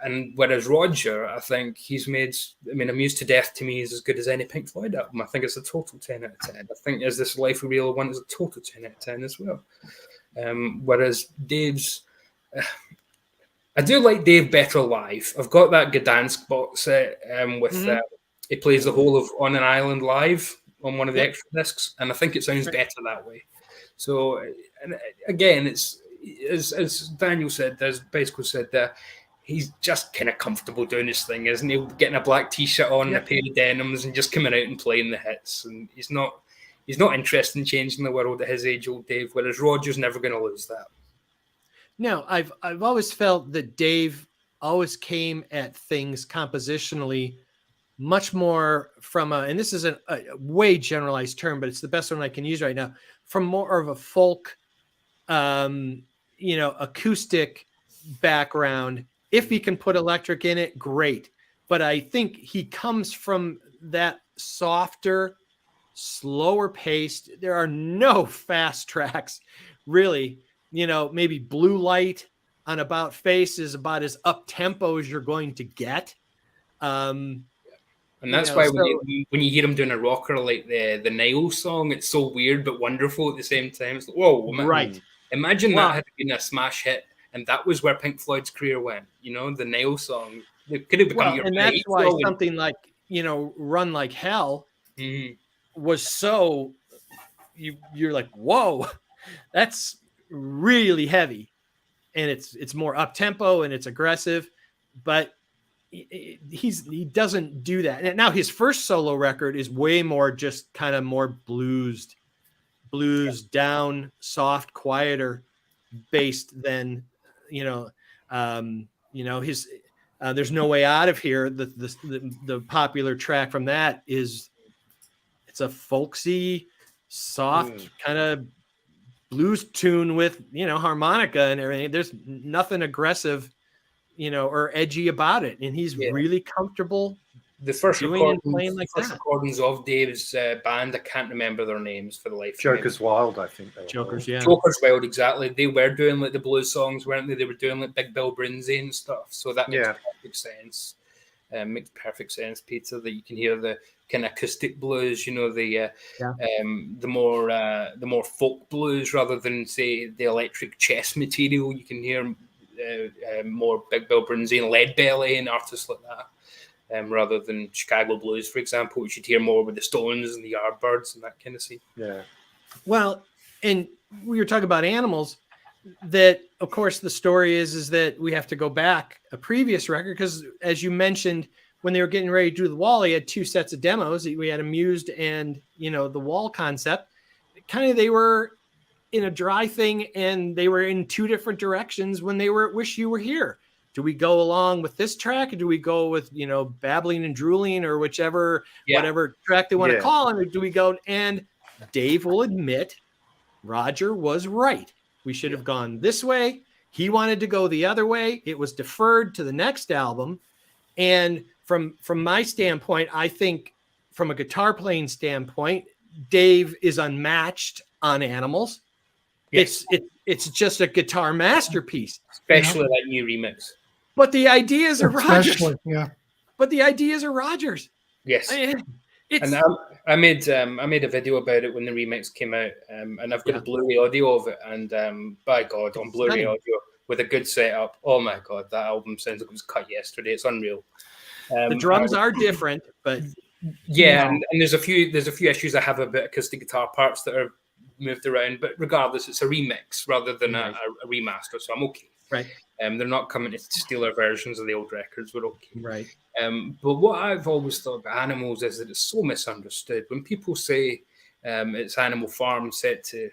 And whereas Roger, I think he's made, Amused to Death to me is as good as any Pink Floyd album. I think it's a total 10 out of 10. I think Is This Life We Really Want is a total 10 out of 10 as well. Whereas Dave's, I do like Dave better live. I've got that Gdansk box set with, he plays the whole of On an Island live on one of the extra discs, and I think it sounds better that way. So, and again, it's, as Daniel said, as Bicycle said there, he's just kind of comfortable doing his thing, isn't he? Getting a black t-shirt on and a pair of denims and just coming out and playing the hits. And he's not interested in changing the world at his age, old Dave, whereas Roger's never going to lose that. No, I've always felt that Dave always came at things compositionally much more from and this is a way generalized term, but it's the best one I can use right now, from more of a folk, acoustic background. If he can put electric in it, great. But I think he comes from that softer, slower paced. There are no fast tracks, really. Maybe Blue Light on About Face is about as up tempo as you're going to get. And that's why when you hear him doing a rocker like the Nile song, it's so weird but wonderful at the same time. It's like, whoa, right. Imagine that had been a smash hit, and that was where Pink Floyd's career went. The Nile song. It could have become your and that's why something like Run Like Hell was so you're like, whoa, that's really heavy, and it's more up tempo and it's aggressive, but he doesn't do that. And now his first solo record is way more just kind of more blues down, soft, quieter based than his There's No Way Out of Here. The popular track from that it's a folksy, soft kind of blues tune with harmonica and everything. There's nothing aggressive or edgy about it, and he's really comfortable. The first recordings of Dave's band, I can't remember their names for the life. Joker's Wild, I think. Joker's Wild, exactly. They were doing like the blues songs, weren't they? They were doing like Big Bill Brinsley and stuff. So that makes perfect sense. Makes perfect sense, Peter. That you can hear the kind of acoustic blues, the more folk blues rather than say the electric chess material. You can hear more Big Bill Brinsley and Leadbelly and artists like that, rather than Chicago blues, for example, which you'd hear more with the Stones and the Yardbirds and that kind of scene. Yeah. Well, and we were talking about Animals. That, of course, the story is that we have to go back a previous record because, as you mentioned, when they were getting ready to do The Wall, he had two sets of demos. We had Amused and The Wall concept. Kind of, they were in a dry thing, and they were in two different directions when they were at Wish You Were Here. Do we go along with this track, or do we go with Babbling and Drooling, or whatever track they want to call it, or do we go? And Dave will admit Roger was right. We should have gone this way. He wanted to go the other way. It was deferred to the next album. And from my standpoint, I think from a guitar playing standpoint, Dave is unmatched on Animals. Yes. It's just a guitar masterpiece. Especially that new remix. But the ideas are Rogers. Yeah. But the ideas are Rogers. Yes. I made a video about it when the remix came out, and I've got a Blu-ray audio of it, and by God, on Blu-ray audio with a good setup, oh my God, that album sounds like it was cut yesterday. It's unreal. The drums are different, but and there's a few issues I have about acoustic guitar parts that are moved around, but regardless, it's a remix rather than a remaster, so I'm okay. Right. They're not coming to steal our versions of the old records. We're okay. Right. But what I've always thought about Animals is that it's so misunderstood. When people say it's Animal Farm set to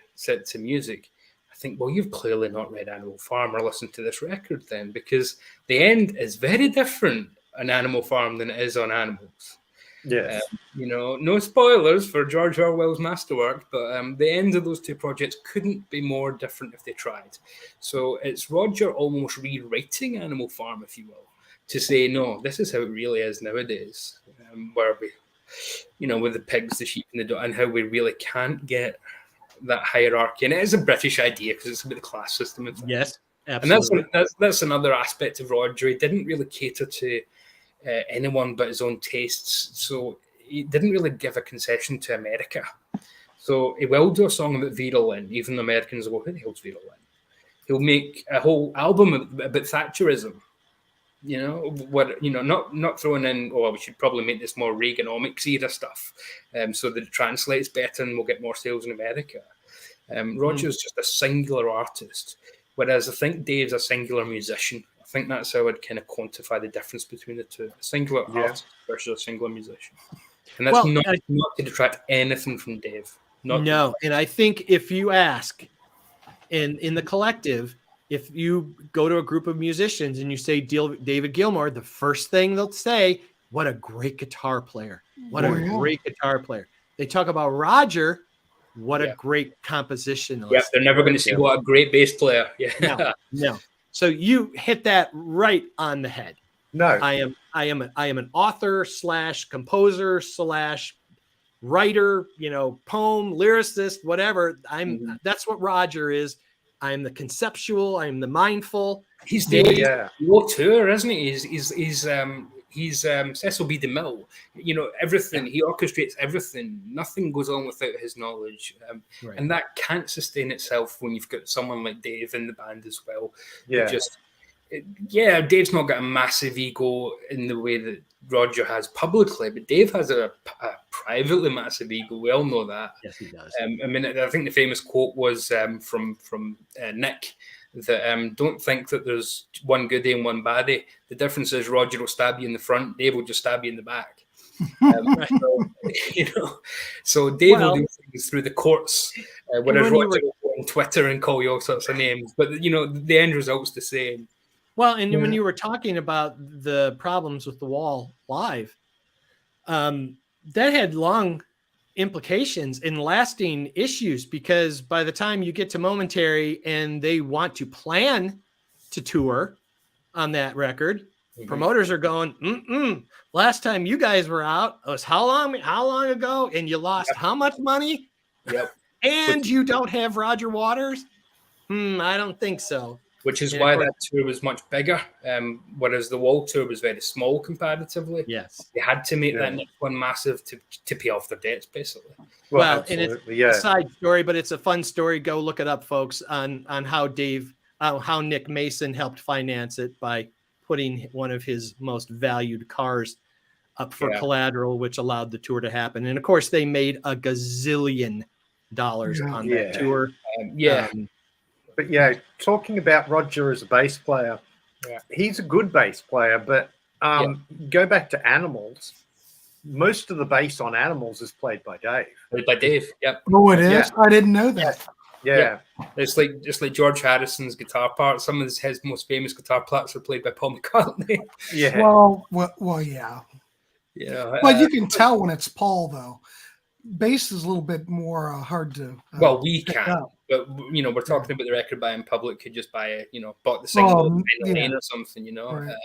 music, I think, well, you've clearly not read Animal Farm or listened to this record then, because the end is very different on Animal Farm than it is on Animals. Yes. No spoilers for George Orwell's masterwork, but the ends of those two projects couldn't be more different if they tried. So it's Roger almost rewriting Animal Farm, if you will, to say, no, this is how it really is nowadays, where we, with the pigs, the sheep, and the dog, and how we really can't get that hierarchy. And it is a British idea because it's about the class system. Yes, absolutely. And that's another aspect of Roger. He didn't really cater to anyone but his own tastes, so he didn't really give a concession to America. So he will do a song about Vera Lynn, even the Americans will go, who the hell's Vera Lynn? He'll make a whole album about Thatcherism, not throwing in, we should probably make this more Reaganomics era stuff, so that it translates better and we'll get more sales in America. Roger's just a singular artist, whereas I think Dave's a singular musician, I think that's how I'd kind of quantify the difference between the two: a singular artist versus a singular musician. And that's not to detract anything from Dave. And I think if you ask in the collective, if you go to a group of musicians and you say David Gilmour, the first thing they'll say, what a great guitar player. What a great guitar player. They talk about Roger, what a great compositionalist. Yeah, they're never going to say what a great bass player. Yeah. No. So you hit that right on the head. No. I am an author / composer / writer, poem, lyricist, whatever. That's what Roger is. I'm the conceptual. I'm the mindful. He's the auteur, isn't he? He's Cecil B. DeMille. Everything. He orchestrates everything. Nothing goes on without his knowledge, and that can't sustain itself when you've got someone like Dave in the band as well. Dave's not got a massive ego in the way that Roger has publicly, but Dave has a privately massive ego. We all know that. Yes, he does. I think the famous quote was from Nick, that don't think that there's one goodie and one baddie. The difference is Roger will stab you in the front, Dave will just stab you in the back. So Dave will do things through the courts, whereas Roger will go on Twitter and call you all sorts of names. But the end result's the same. Well, and when you were talking about the problems with The Wall live, that had long implications and lasting issues, because by the time you get to Momentary and they want to plan to tour on that record, promoters are going, last time you guys were out was how long ago? And you lost how much money? Yep. And you don't have Roger Waters? I don't think so. Which is why that tour was much bigger, whereas the Wall tour was very small comparatively. Yes. They had to make that next one massive to pay off their debts, basically. Well, and it's a side story, but it's a fun story. Go look it up, folks, on how how Nick Mason helped finance it by putting one of his most valued cars up for collateral, which allowed the tour to happen. And, of course, they made a gazillion dollars on that tour. But talking about Roger as a bass player, he's a good bass player, but go back to Animals. Most of the bass on Animals is played by Dave. Played by Dave, yep. Oh, it is? I didn't know that. Yeah. It's like George Harrison's guitar parts. Some of his most famous guitar parts are played by Paul McCartney. Yeah. Well, yeah. Yeah. Well, you can tell when it's Paul, though. Bass is a little bit more hard to. We can, but we're talking about the record buying public could just buy it. Bought the single or something. Right.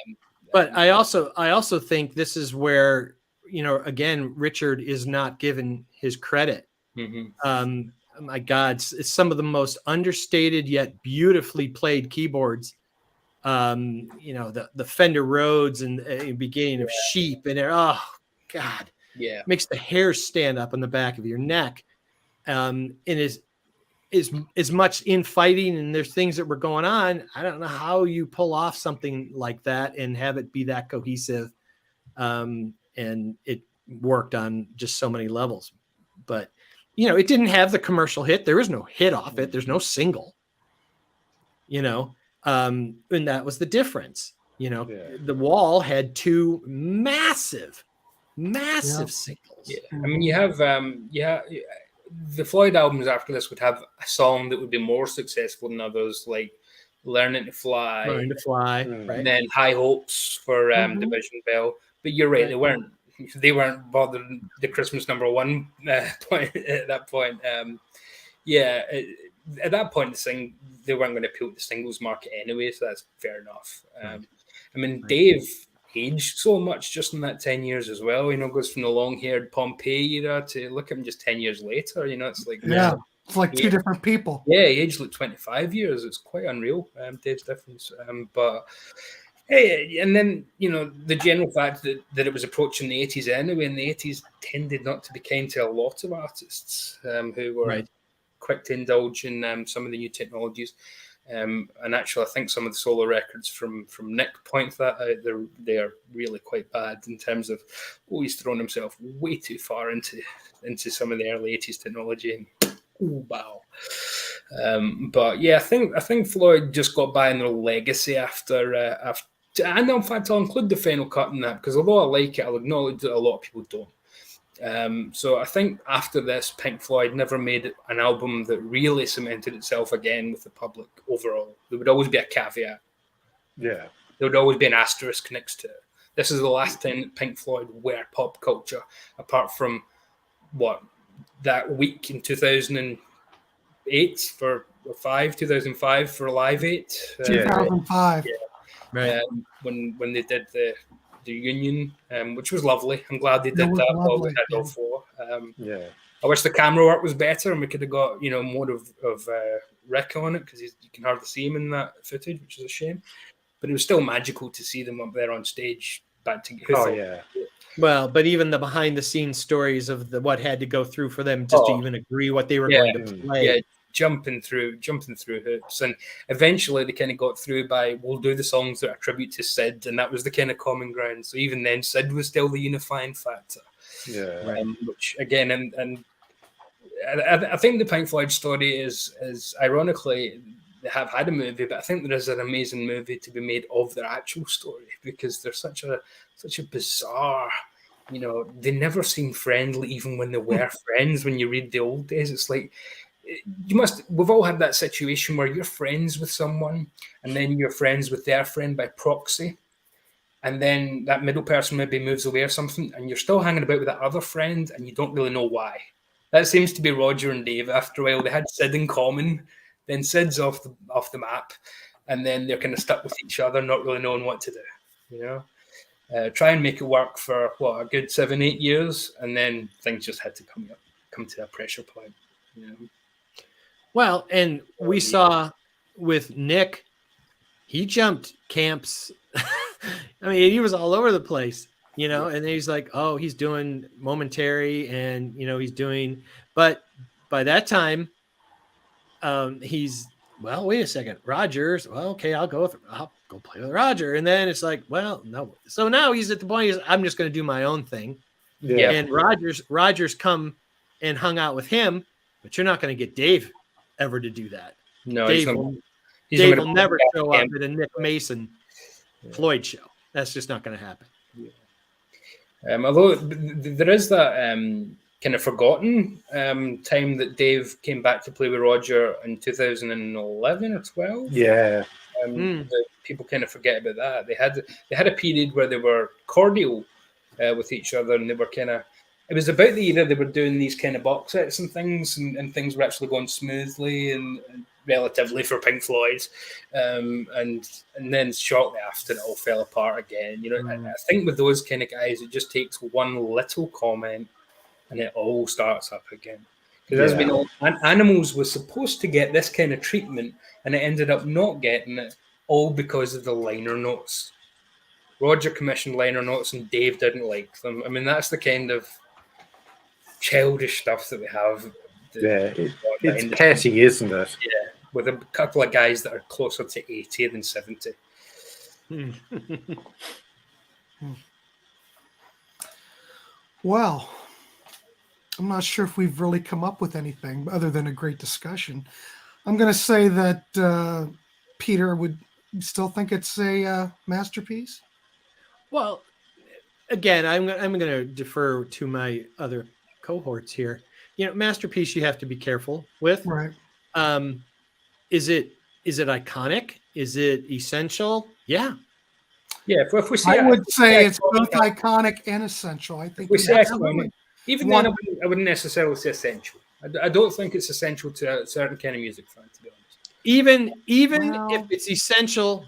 But I also think this is where again, Richard is not given his credit. My God, it's some of the most understated yet beautifully played keyboards. The Fender Rhodes and the beginning of Sheep, and oh God. Yeah, makes the hairs stand up on the back of your neck, and is much infighting. And there's things that were going on. I don't know how you pull off something like that and have it be that cohesive. And it worked on just so many levels. But it didn't have the commercial hit. There was no hit off it. There's no single. And that was the difference. The Wall had two massive singles. Yeah, I mean, you have the Floyd albums after this would have a song that would be more successful than others, like Learning to Fly, right? And then High Hopes for Division Bell. But you're right, they weren't bothered the Christmas #1 point at that point. At that point, they weren't going to appeal to the singles market anyway, so that's fair enough. Dave aged so much just in that 10 years as well. Goes from the long-haired Pompeii era to look at him just 10 years later. It's like it's like two different people. Yeah, he aged like 25 years. It's quite unreal, Dave's difference. But hey, and then the general fact that it was approaching the 80s anyway, and the 80s tended not to be kind to a lot of artists who were quick to indulge in some of the new technologies. And actually, I think some of the solo records from Nick point that out. They are really quite bad in terms of he's thrown himself way too far into some of the early 80s technology. And, wow. But yeah, I think Floyd just got by in their legacy after. And in fact, I'll include the final cut in that because although I like it, I'll acknowledge that a lot of people don't. So I think after this, Pink Floyd never made an album that really cemented itself again with the public overall. There would always be a caveat. Yeah. There would always be an asterisk next to it. This is the last time that Pink Floyd were pop culture, apart from that week in 2008 for 2005 for Live 8. 2005. Yeah. Right. When they did the Union, which was lovely. I'm glad they did that. All we had all four. I wish the camera work was better and we could have got more of Rick on it because you can hardly see him in that footage, which is a shame. But it was still magical to see them up there on stage back together. Oh yeah. Well, but even the behind-the-scenes stories of what had to go through for them just to even agree what they were going to play. Yeah, jumping through hoops, and eventually they kind of got through by we'll do the songs that are tribute to Sid, and that was the kind of common ground. So even then, Sid was still the unifying factor. Yeah. Which again, and I think the Pink Floyd story is ironically. They have had a movie, but I think there is an amazing movie to be made of their actual story because they're such a bizarre, they never seem friendly even when they were friends. When you read the old days, it's like we've all had that situation where you're friends with someone and then you're friends with their friend by proxy. And then that middle person maybe moves away or something and you're still hanging about with that other friend and you don't really know why. That seems to be Roger and Dave. After a while, they had Sid in common. Then Sid's off the map, and then they're kind of stuck with each other, not really knowing what to do. Try and make it work for a good 7-8 years, and then things just had to come to a pressure point. Well, and we saw with Nick, he jumped camps. I mean, he was all over the place, and he's like, oh, he's doing Momentary, and he's doing, but by that time. He's wait a second, Rogers. Well, okay, I'll go play with Roger, and then it's like, well, no. So now he's at the point I'm just going to do my own thing. Yeah. And Rogers come and hung out with him, but you're not going to get Dave ever to do that. No, Dave will never show up at a Nick Mason Floyd show. That's just not going to happen. Although there is that. Kind of forgotten time that Dave came back to play with Roger in 2011 or 12. Yeah. People kind of forget about that. They had a period where they were cordial with each other, and they were kind of. It was about the year they were doing these kind of box sets and things, and things were actually going smoothly and relatively for Pink Floyd, and then shortly after it all fell apart again. I think with those kind of guys, it just takes one little comment. And it all starts up again. Because as we know, Animals was supposed to get this kind of treatment, and it ended up not getting it, all because of the liner notes. Roger commissioned liner notes, and Dave didn't like them. I mean, that's the kind of childish stuff that we have. It's petty, isn't it? Yeah, with a couple of guys that are closer to 80 than 70. Well, I'm not sure if we've really come up with anything other than a great discussion. I'm going to say that Peter would still think it's a masterpiece. Well, again, I'm going to defer to my other cohorts here. Masterpiece you have to be careful with. Right. Is it iconic? Is it essential? Yeah. Yeah. If we say I would say it's both iconic and essential. I think we say iconic. Even then, I wouldn't necessarily say essential. I don't think it's essential to a certain kind of music fan, to be honest. Even if it's essential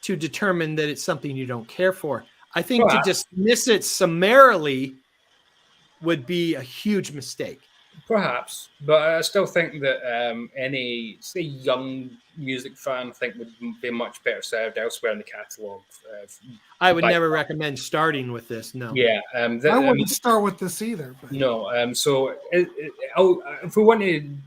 to determine that it's something you don't care for, I think to dismiss it summarily would be a huge mistake. Perhaps, but I still think that any, say, young music fan, I think would be much better served elsewhere in the catalogue. I would never recommend starting with this. No. Yeah, I wouldn't start with this either. But. No. So if we want to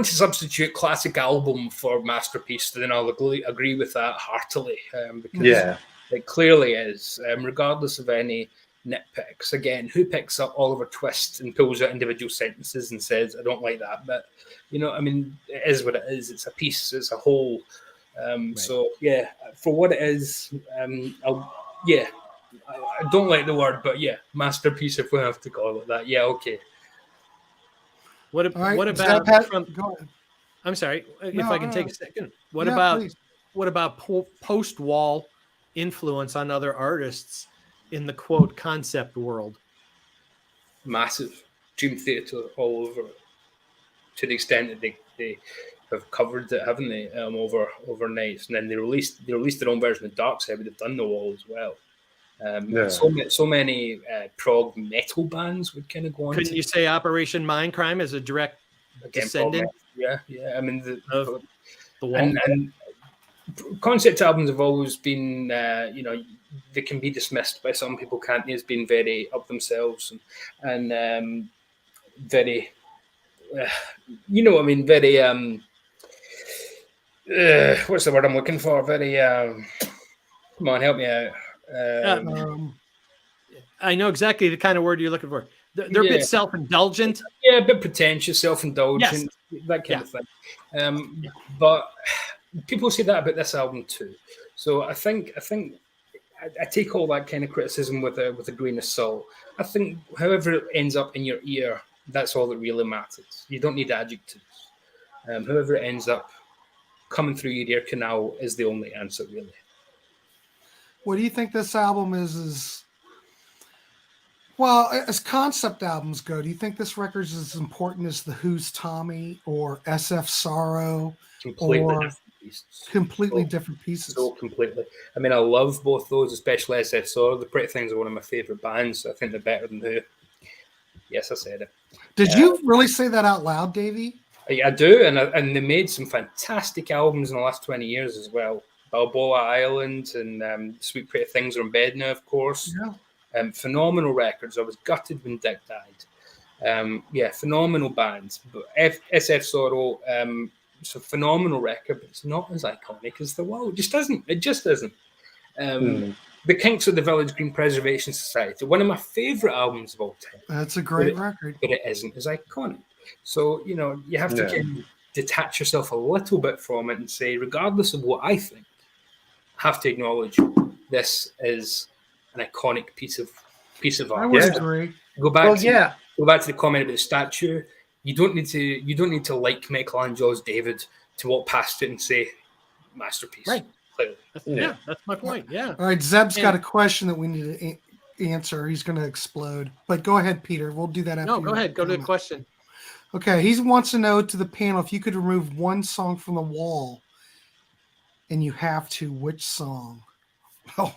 substitute classic album for masterpiece, then I'll agree with that heartily. Because it clearly is, regardless of any nitpicks. Again, who picks up Oliver Twist and pulls out individual sentences and says, I don't like that, but I mean, it is what it is. It's a piece, it's a whole. Right. So yeah, for what it is, I don't like the word, but yeah, masterpiece if we have to call it that. Yeah, okay. What about go ahead. I'm sorry, if I can take a second. What about post-Wall influence on other artists in the quote concept world? Massive. Dream Theater all over, to the extent that they have covered it, haven't they? Overnight, and then they released their own version of Dark Side, but they've done The Wall as well. So many prog metal bands would kind of go on. Couldn't you say Operation Mindcrime as a direct descendant? Yeah. I mean the Wall. And concept albums have always been, they can be dismissed by some people, can't they, as being very up themselves and very, very, what's the word I'm looking for? Very, come on, help me out. I know exactly the kind of word you're looking for. They're a bit self-indulgent. Yeah, a bit pretentious, self-indulgent, that kind of thing. But people say that about this album too. So I think I take all that kind of criticism with a grain of salt. I think however it ends up in your ear, that's all that really matters. You don't need adjectives. However it ends up coming through your ear canal is the only answer, really. What do you think this album is? Well, as concept albums go, do you think this record is as important as The Who's Tommy or SF Sorrow? Completely different pieces. So completely. I mean, I love both those, especially SF Sorrow. The Pretty Things are one of my favourite bands. So I think they're better than Who. Yes, I said it. Did you really say that out loud, Davey? I do, and they made some fantastic albums in the last 20 years as well. Balboa Island and Sweet Pretty Things Are in Bed Now, of course. Yeah. Phenomenal records. I was gutted when Dick died. Phenomenal bands. But SF Sorrow, it's a phenomenal record, but it's not as iconic as The Wall. It just isn't. The Kinks of the Village Green Preservation Society, one of my favourite albums of all time. That's a great record. But it isn't as iconic. So, you have to kind of detach yourself a little bit from it and say, regardless of what I think, I have to acknowledge this is an iconic piece of art. I would agree. Go back to the comment about the statue. You don't need to like Michelangelo's David to walk past it and say masterpiece. Right. That's my point. Yeah. All right, Zeb's got a question that we need to answer. He's going to explode. But go ahead, Peter. We'll do that after. No, go ahead. Go to the question. Okay, he wants to know to the panel if you could remove one song from The Wall, and you have to, which song? Oh.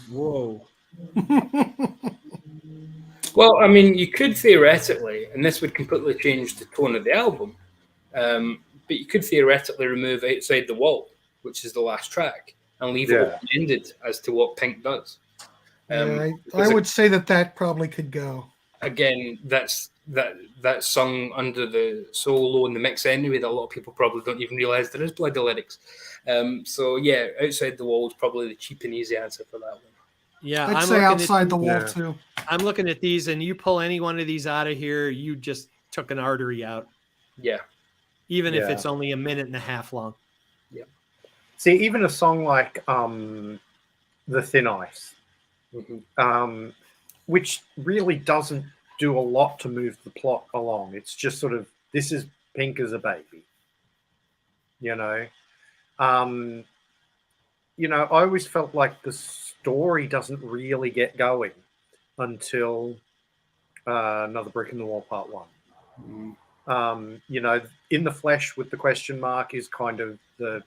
Whoa. Well, I mean, you could theoretically, and this would completely change the tone of the album, but you could theoretically remove Outside the Wall, which is the last track, and leave it open-ended as to what Pink does. I would say that probably could go. Again, that's sung under the solo and the mix anyway, that a lot of people probably don't even realise there is bloody lyrics. So yeah, Outside the Wall is probably the cheap and easy answer for that one. Yeah, I'd say Outside the Wall too. I'm looking at these, and you pull any one of these out of here, you just took an artery out. Yeah. Even if it's only a minute and a half long. Yeah. See, even a song like The Thin Ice, which really doesn't do a lot to move the plot along. It's just sort of, this is Pink as a baby. I always felt like the story doesn't really get going until Another Brick in the Wall Part 1. In the Flesh with the question mark is kind of the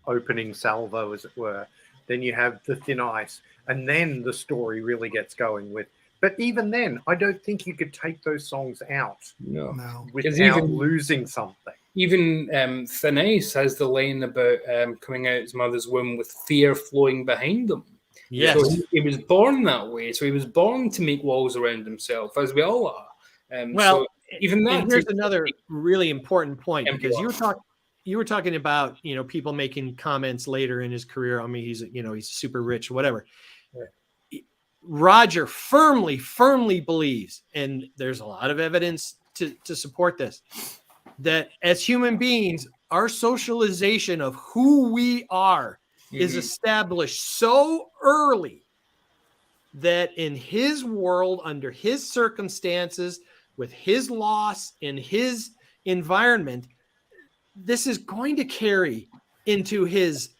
opening salvo, as it were. Then you have The Thin Ice, and then the story really gets going. But even then, I don't think you could take those songs out without losing something. Even Thin Ice has the line about coming out his mother's womb with fear flowing behind him. Yes. So he was born that way. So he was born to make walls around himself, as we all are. So even that. And here's another really important point, because you were talking about, people making comments later in his career. I mean, he's super rich, whatever. Roger firmly believes, and there's a lot of evidence to support this, that as human beings, our socialization of who we are is established so early that in his world, under his circumstances, with his loss in his environment, this is going to carry into his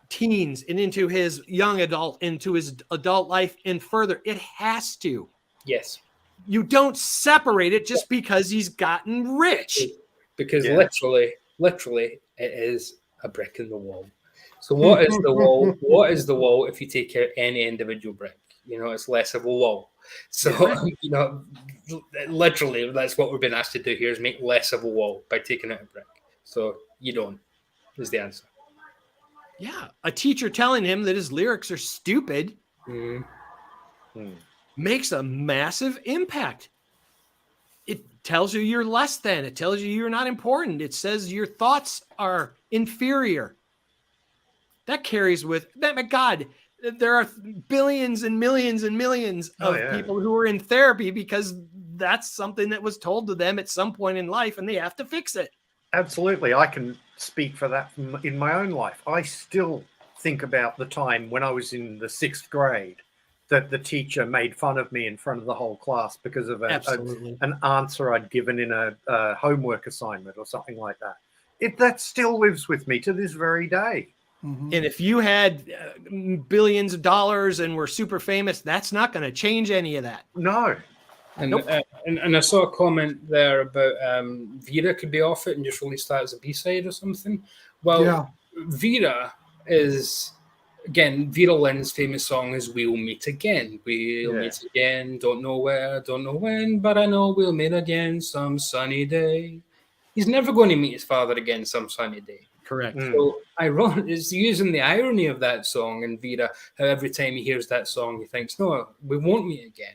teens and into his young adult, into his adult life and further. It has to. Yes. You don't separate it just because he's gotten rich. Because literally, it is a brick in the wall. So what is the wall? What is the wall if you take out any individual brick? It's less of a wall. So, literally, that's what we're being asked to do here, is make less of a wall by taking out a brick. So you don't, is the answer. Yeah. A teacher telling him that his lyrics are stupid makes a massive impact. It tells you you're less than. It tells you you're not important. It says your thoughts are inferior. That carries with that. My God, there are billions and millions and millions of people who are in therapy because that's something that was told to them at some point in life, and they have to fix it. Absolutely. I can speak for that in my own life. I still think about the time when I was in the 6th grade that the teacher made fun of me in front of the whole class because of an answer I'd given in a homework assignment or something like that. That still lives with me to this very day. And if you had billions of dollars and were super famous, that's not going to change any of that. No. And, and I saw a comment there about Vera could be off it and just release that as a B-side or something. Well, Vera is, again, Vera Lynn's famous song is We'll Meet Again. We'll meet again, don't know where, don't know when, but I know we'll meet again some sunny day. He's never going to meet his father again some sunny day. Correct. So ironic, it's using the irony of that song in Vera, how every time he hears that song, he thinks, no, we won't meet again.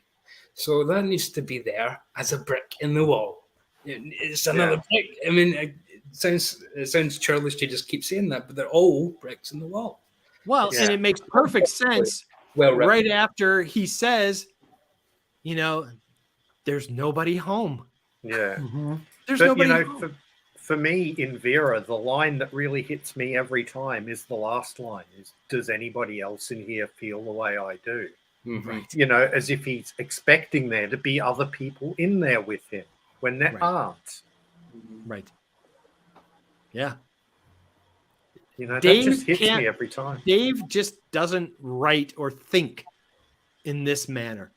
So that needs to be there as a brick in the wall. It's another brick. I mean, it sounds churlish to just keep saying that, but they're all bricks in the wall. Well, and it makes perfect sense. Right after he says, there's nobody home. Yeah. There's nobody home. For me, in Vera, the line that really hits me every time is the last line, is, does anybody else in here feel the way I do? Right. As if he's expecting there to be other people in there with him when there aren't. Right. Yeah. That just hits me every time. Dave just doesn't write or think in this manner.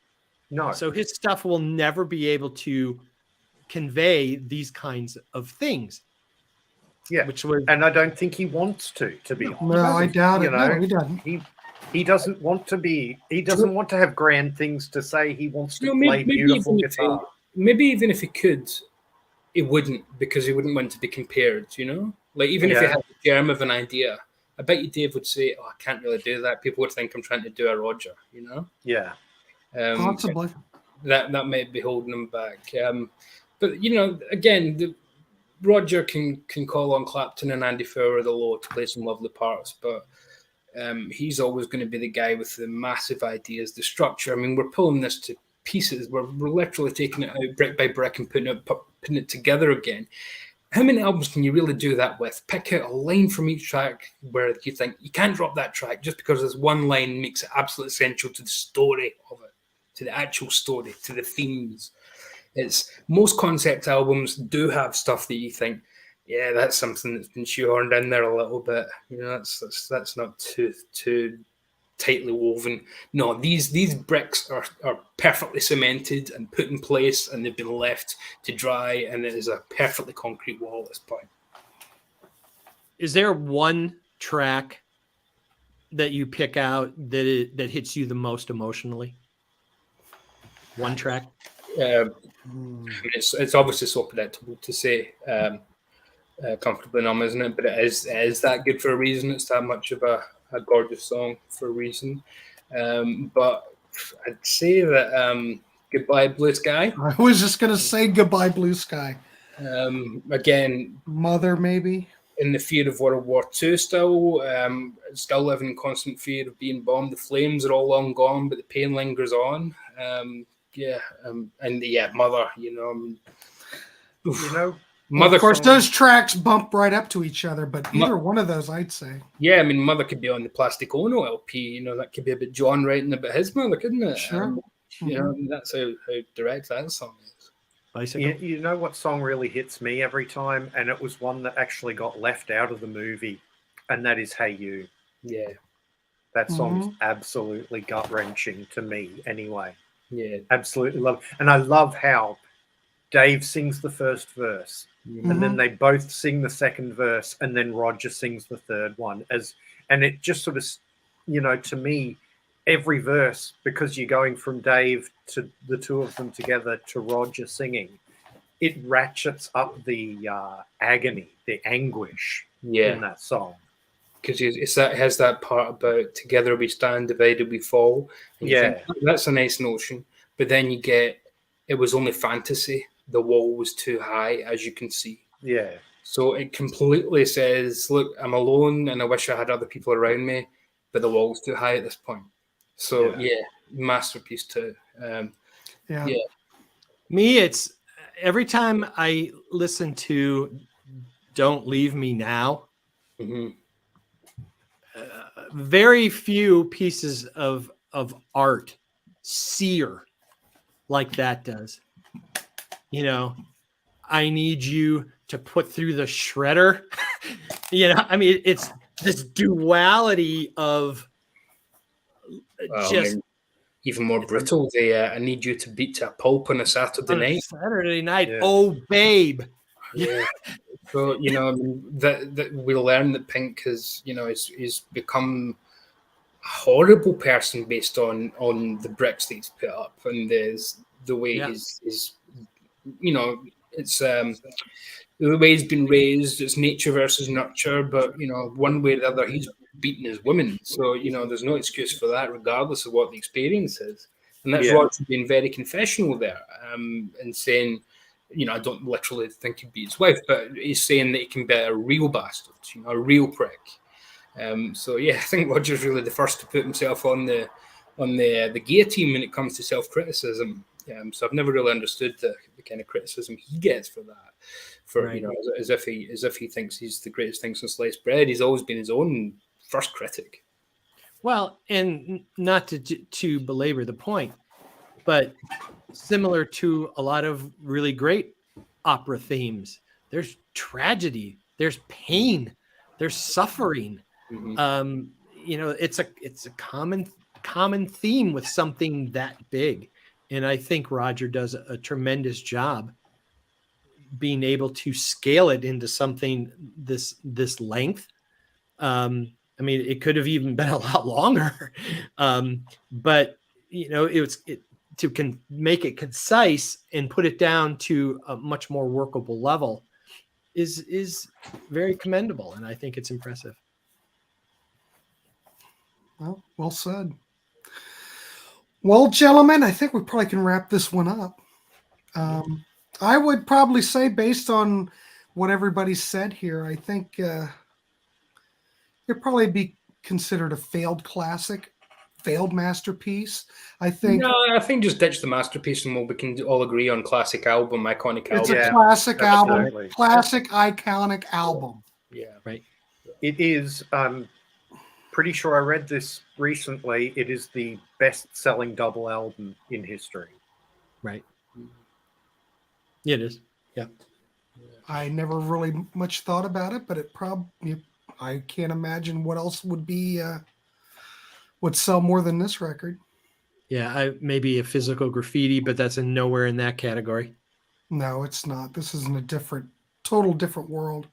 No. So his stuff will never be able to convey these kinds of things. Yeah. And I don't think he wants to be honest. No, I doubt it. No, he doesn't. He doesn't want to be. He doesn't want to have grand things to say. He wants to play beautiful guitar. Maybe even if he could, he wouldn't, because he wouldn't want to be compared. Like even if he had the germ of an idea, I bet you Dave would say, "Oh, I can't really do that." People would think I'm trying to do a Roger. Yeah. Possibly. That might be holding him back. But again, Roger can call on Clapton and Andy Fowler the Low to play some lovely parts, but he's always going to be the guy with the massive ideas, the structure. I mean, we're pulling this to pieces. We're literally taking it out brick by brick and putting it together again. How many albums can you really do that with? Pick out a line from each track where you think you can't drop that track just because this one line makes it absolutely essential to the story of it, to the actual story, to the themes. Most concept albums do have stuff that you think, yeah, that's something that's been shoehorned in there a little bit. That's not too tightly woven. No, these bricks are perfectly cemented and put in place, and they've been left to dry, and it is a perfectly concrete wall at this point. Is there one track that you pick out that hits you the most emotionally? One track? It's obviously so predictable to say Comfortably Numb, isn't it? But it is that good for a reason. It's that much of a gorgeous song for a reason. But I'd say that Goodbye Blue Sky. I was just going to say Goodbye Blue Sky. Again, Mother, maybe. in the fear of World War II still, still living in constant fear of being bombed. The flames are all long gone, but the pain lingers on. And Mother, Mother. Of course, song, those tracks bump right up to each other, but either one of those, I'd say. Yeah, I mean, Mother could be on the Plastic Ono LP. That could be about John writing about his mother, couldn't it? Sure. That's how direct that song is. Bicycle. You know what song really hits me every time? And it was one that actually got left out of the movie, and that is Hey You. Yeah. That song is absolutely gut-wrenching to me anyway. Yeah. Absolutely love it. And I love how Dave sings the first verse, and then they both sing the second verse, and then Roger sings the third one. And it just sort of, to me, every verse, because you're going from Dave to the two of them together to Roger singing, it ratchets up the agony, the anguish in that song. Because it has that part about together we stand, divided we fall. And you think, that's a nice notion. But then you get, it was only fantasy. The wall was too high, as you can see. Yeah. So it completely says, look, I'm alone and I wish I had other people around me, but the wall's too high at this point. So, masterpiece too. Me, it's every time I listen to Don't Leave Me Now, very few pieces of art sear like that does. I need you to put through the shredder. I mean, it's this duality of even more brutal. I need you to beat to a pulp on a Saturday night. Yeah. Oh, babe. Yeah. So that we learn that Pink has is become a horrible person based on the bricks that he's put up, and the way he's it's the way he's been raised. It's nature versus nurture, but one way or the other, he's beaten his women. So there's no excuse for that, regardless of what the experience is. And that's Roger being very confessional there, and saying, I don't literally think he'd beat his wife, but he's saying that he can be a real bastard, a real prick. I think Roger's really the first to put himself on the guillotine when it comes to self-criticism. So I've never really understood the kind of criticism he gets for that. As if he thinks he's the greatest thing since sliced bread. He's always been his own first critic. Well, and not to belabor the point, but similar to a lot of really great opera themes, there's tragedy, there's pain, there's suffering. It's a common theme with something that big. And I think Roger does a tremendous job being able to scale it into something this length. I mean, it could have even been a lot longer, but make it concise and put it down to a much more workable level is very commendable, and I think it's impressive. Well said. Well, gentlemen, I think we probably can wrap this one up. I would probably say, based on what everybody said here, I think it'd probably be considered a failed classic, failed masterpiece. I think just ditch the masterpiece and we can all agree on classic album, iconic album. It's a classic album, classic iconic album. Yeah, right. It is. Pretty sure I read this recently. It is the best-selling double album in history. Right. Yeah, it is. Yeah. I never really much thought about it, but it probably, I can't imagine what else would be would sell more than this record. Yeah, maybe a Physical Graffiti, but that's nowhere in that category. No, it's not. This is in a total different world.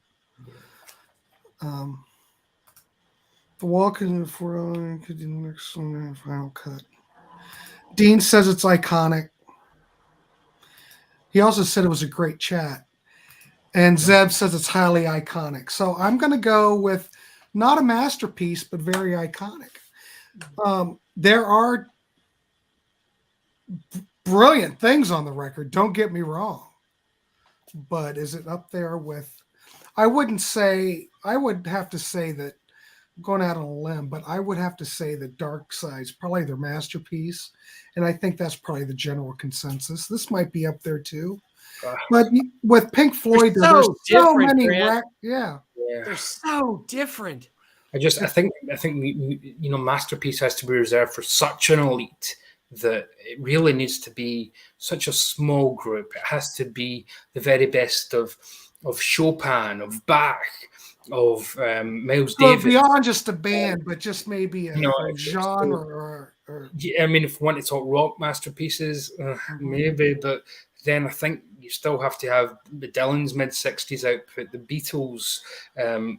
The Wall could do the next one, final cut. Dean says it's iconic. He also said it was a great chat. And Zeb says it's highly iconic. So I'm going to go with not a masterpiece, but very iconic. There are brilliant things on the record. Don't get me wrong. But is it up there with... I wouldn't say. I would have to say that. I'm going out on a limb, but I would have to say that Dark Side's probably their masterpiece, and I think that's probably the general consensus. This might be up there too, but with Pink Floyd, there's so many. Yeah, they're so different. I think masterpiece has to be reserved for such an elite that it really needs to be such a small group. It has to be the very best of Chopin, of Bach, of Miles Davis. Beyond just a band, but just maybe a genre. Yeah, I mean, if we want to talk rock masterpieces, maybe, but then I think you still have to have the Dylan's mid-60s output, the Beatles'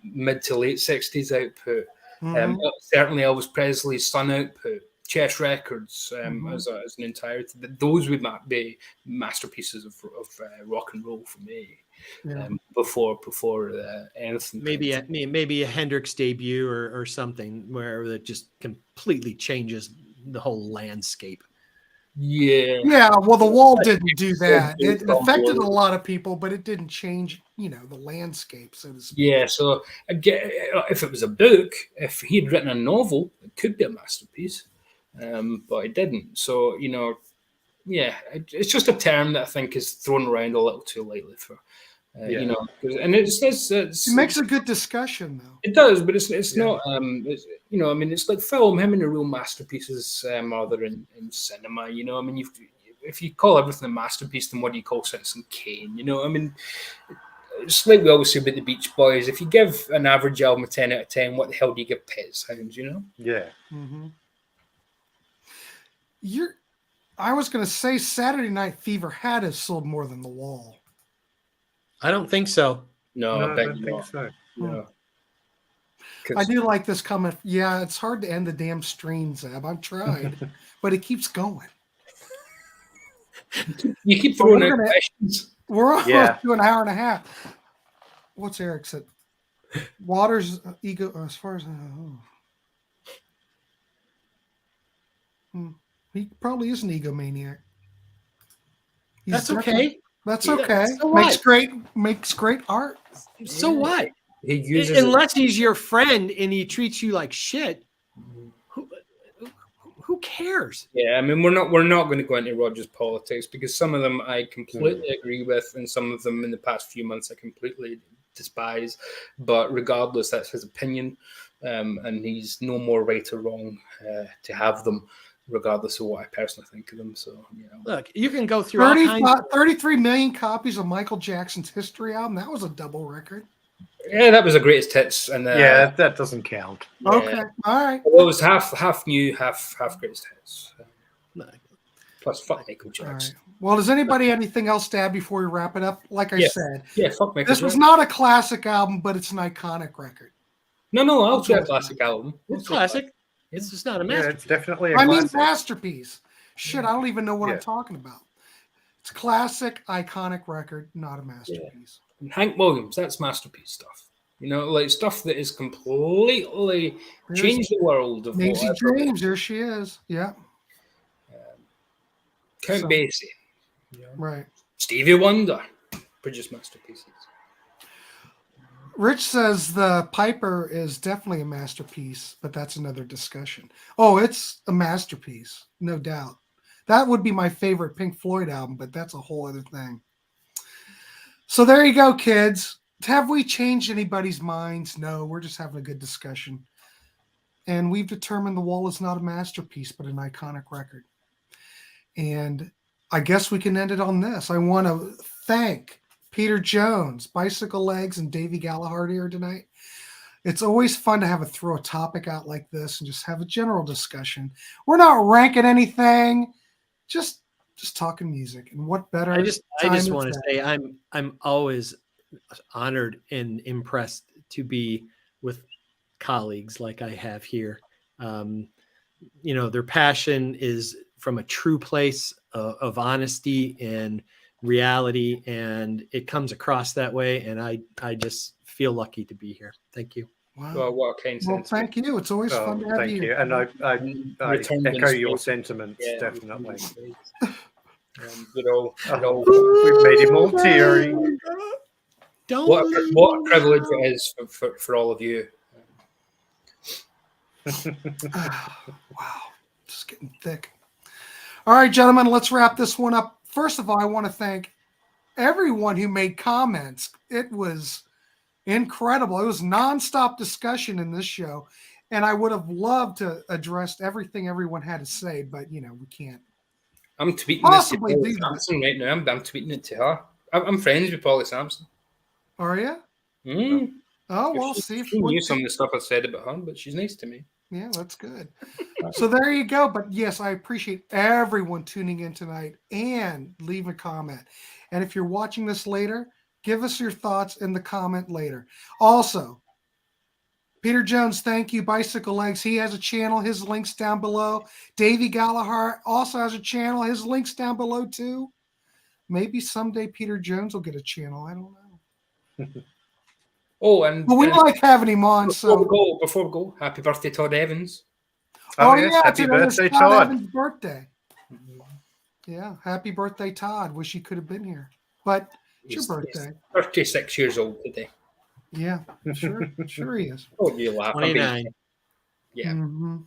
mid to late 60s output, certainly Elvis Presley's Sun output, Chess Records as an entirety. Those would be masterpieces of rock and roll for me. Before anything. Maybe a Hendrix debut or something where that just completely changes the whole landscape. Yeah. Well, The Wall didn't do that. It affected a lot of people, but it didn't change, the landscape, so to speak. Yeah. So if it was a book, if he'd written a novel, it could be a masterpiece, but it didn't. So it's just a term that I think is thrown around a little too lightly for. And it makes a good discussion, though. It does, but it's not. It's like film. How many real masterpieces are there in cinema? If you call everything a masterpiece, then what do you call Citizen Kane? It's like we always say about the Beach Boys. If you give an average album a 10 out of 10, what the hell do you give Pet Sounds? Yeah. Mm-hmm. I was going to say Saturday Night Fever had to have sold more than The Wall. I don't think so. No, I don't think so. No. I do like this comment. Yeah, it's hard to end the damn stream, Zeb. I've tried, but it keeps going. You keep throwing out questions. We're almost to an hour and a half. What's Eric said? Waters ego, as far as he probably is an egomaniac. That's okay. That's okay. So makes great art. So what? He uses unless he's your friend and he treats you like shit. Who cares? Yeah, I mean, we're not going to go into Roger's politics because some of them I completely agree with, and some of them in the past few months I completely despise. But regardless, that's his opinion, and he's no more right or wrong to have them, regardless of what I personally think of them. So, look, you can go through 33 million copies of Michael Jackson's History album. That was a double record. Yeah, that was a greatest hits, and that doesn't count. Okay, all right. Well, it was half new, half greatest hits. Plus, fuck Michael Jackson. Right. Well, does anybody have anything else to add before we wrap it up? Like I said, fuck Michael. This was not a classic album, but it's an iconic record. No, I'll say a classic album. It's classic. It's just not a masterpiece. Yeah, it's definitely a classic. Masterpiece. Shit, I don't even know what I'm talking about. It's a classic, iconic record, not a masterpiece. And Hank Williams, that's masterpiece stuff. Like stuff that is completely changed the world. Of Maisie James, there she is. Yeah. Count Basie. Right. Stevie Wonder, produced masterpieces. Rich says the Piper is definitely a masterpiece, but that's another discussion. Oh, it's a masterpiece, no doubt. That would be my favorite Pink Floyd album, but that's a whole other thing. So there you go, kids. Have we changed anybody's minds? No, we're just having a good discussion. And we've determined The Wall is not a masterpiece, but an iconic record. And I guess we can end it on this. I want to thank Peter Jones, Bicyclelegs, and Davey Gallaher here tonight. It's always fun to throw a topic out like this and just have a general discussion. We're not ranking anything, just talking music. And what better? I just want to say I'm always honored and impressed to be with colleagues like I have here. Their passion is from a true place of honesty and reality, and it comes across that way. And I just feel lucky to be here. Thank you. Wow. Well, what a kind well, thank you. It's always fun to have thank you. And I echo your sentiments, definitely. We've made him all teary. Don't What leave a me privilege now. it is for all of you. Wow, just getting thick. All right, gentlemen, let's wrap this one up. First of all, I want to thank everyone who made comments. It was incredible. It was nonstop discussion in this show, and I would have loved to address everything everyone had to say, but we can't. I'm tweeting Possibly this to these Polly Sampson right now. I'm tweeting it to her. I'm friends with Polly Sampson. Are you? Mm. Oh, well, see if She knew some of the stuff I said about her, but she's nice to me. Yeah, that's good. So there you go. But yes, I appreciate everyone tuning in tonight and leave a comment. And if you're watching this later, give us your thoughts in the comment later. Also, Peter Jones, thank you. Bicycle Legs, he has a channel. His link's down below. Davey Gallaher also has a channel. His link's down below too. Maybe someday Peter Jones will get a channel. I don't know. Oh, and But we like having him on. Before we go, happy birthday, Todd Evans. Oh, yes, yeah, happy today is birthday, Todd Todd. Evans' birthday. Yeah, happy birthday, Todd. Wish you could have been here. But it's your birthday. He's 36 years old today. Yeah, sure he is. Oh, you laugh. 29. Yeah. Mm-hmm.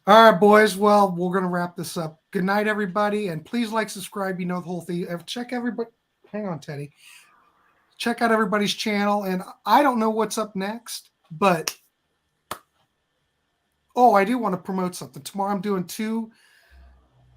All right, boys. Well, we're going to wrap this up. Good night, everybody. And please like, subscribe. You know the whole thing. Check everybody. Hang on, Teddy. Check out everybody's channel. And I don't know what's up next, but I do want to promote something. Tomorrow I'm doing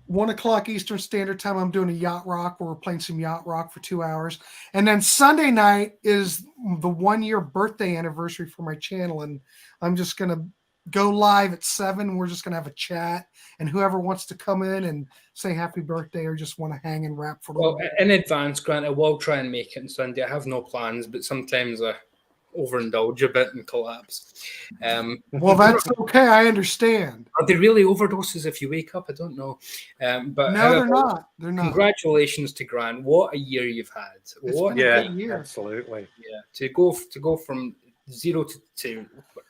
1 o'clock Eastern Standard Time. I'm doing a yacht rock where we're playing some yacht rock for 2 hours. And then Sunday night is the 1-year birthday anniversary for my channel. And I'm just going to go live at 7. We're just going to have a chat. And whoever wants to come in and say happy birthday or just want to hang and rap for a little bit. In advance, Grant, I will try and make it on Sunday. I have no plans, but sometimes I overindulge a bit and collapse. Well, that's okay. I understand. Are they really overdoses if you wake up? I don't know. But no, they're not. They're not. Congratulations to Grant. What a year you've had. What a good year. Absolutely. Yeah. To go from 0 to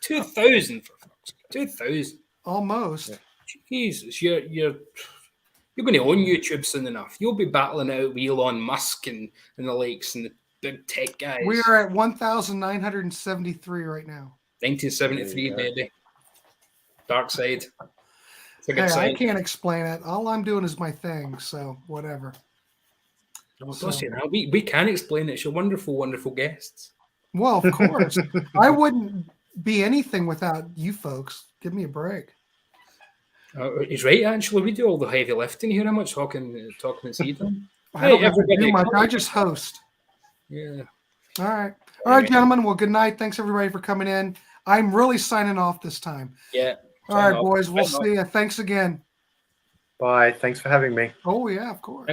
2,000 for fuck's sake. 2,000. Almost. Yeah. Jesus, you're going to own YouTube soon enough. You'll be battling out with Elon Musk and the likes and the big tech guys. We are at 1,973 right now. 1973, baby. Dark side. It's a good Hey, side. I can't explain it. All I'm doing is my thing, so whatever. No, don't say that. We can explain it. It's your wonderful, wonderful guests. Well, of course. I wouldn't be anything without you folks. Give me a break. He's right, actually. We do all the heavy lifting here. How much talking and see them? I don't have to do much. I just host. Yeah. All right. All right, gentlemen. Well, good night. Thanks, everybody, for coming in. I'm really signing off this time. Yeah. All right, boys. We'll see you. Thanks again. Bye. Thanks for having me. Oh, yeah, of course. Thanks.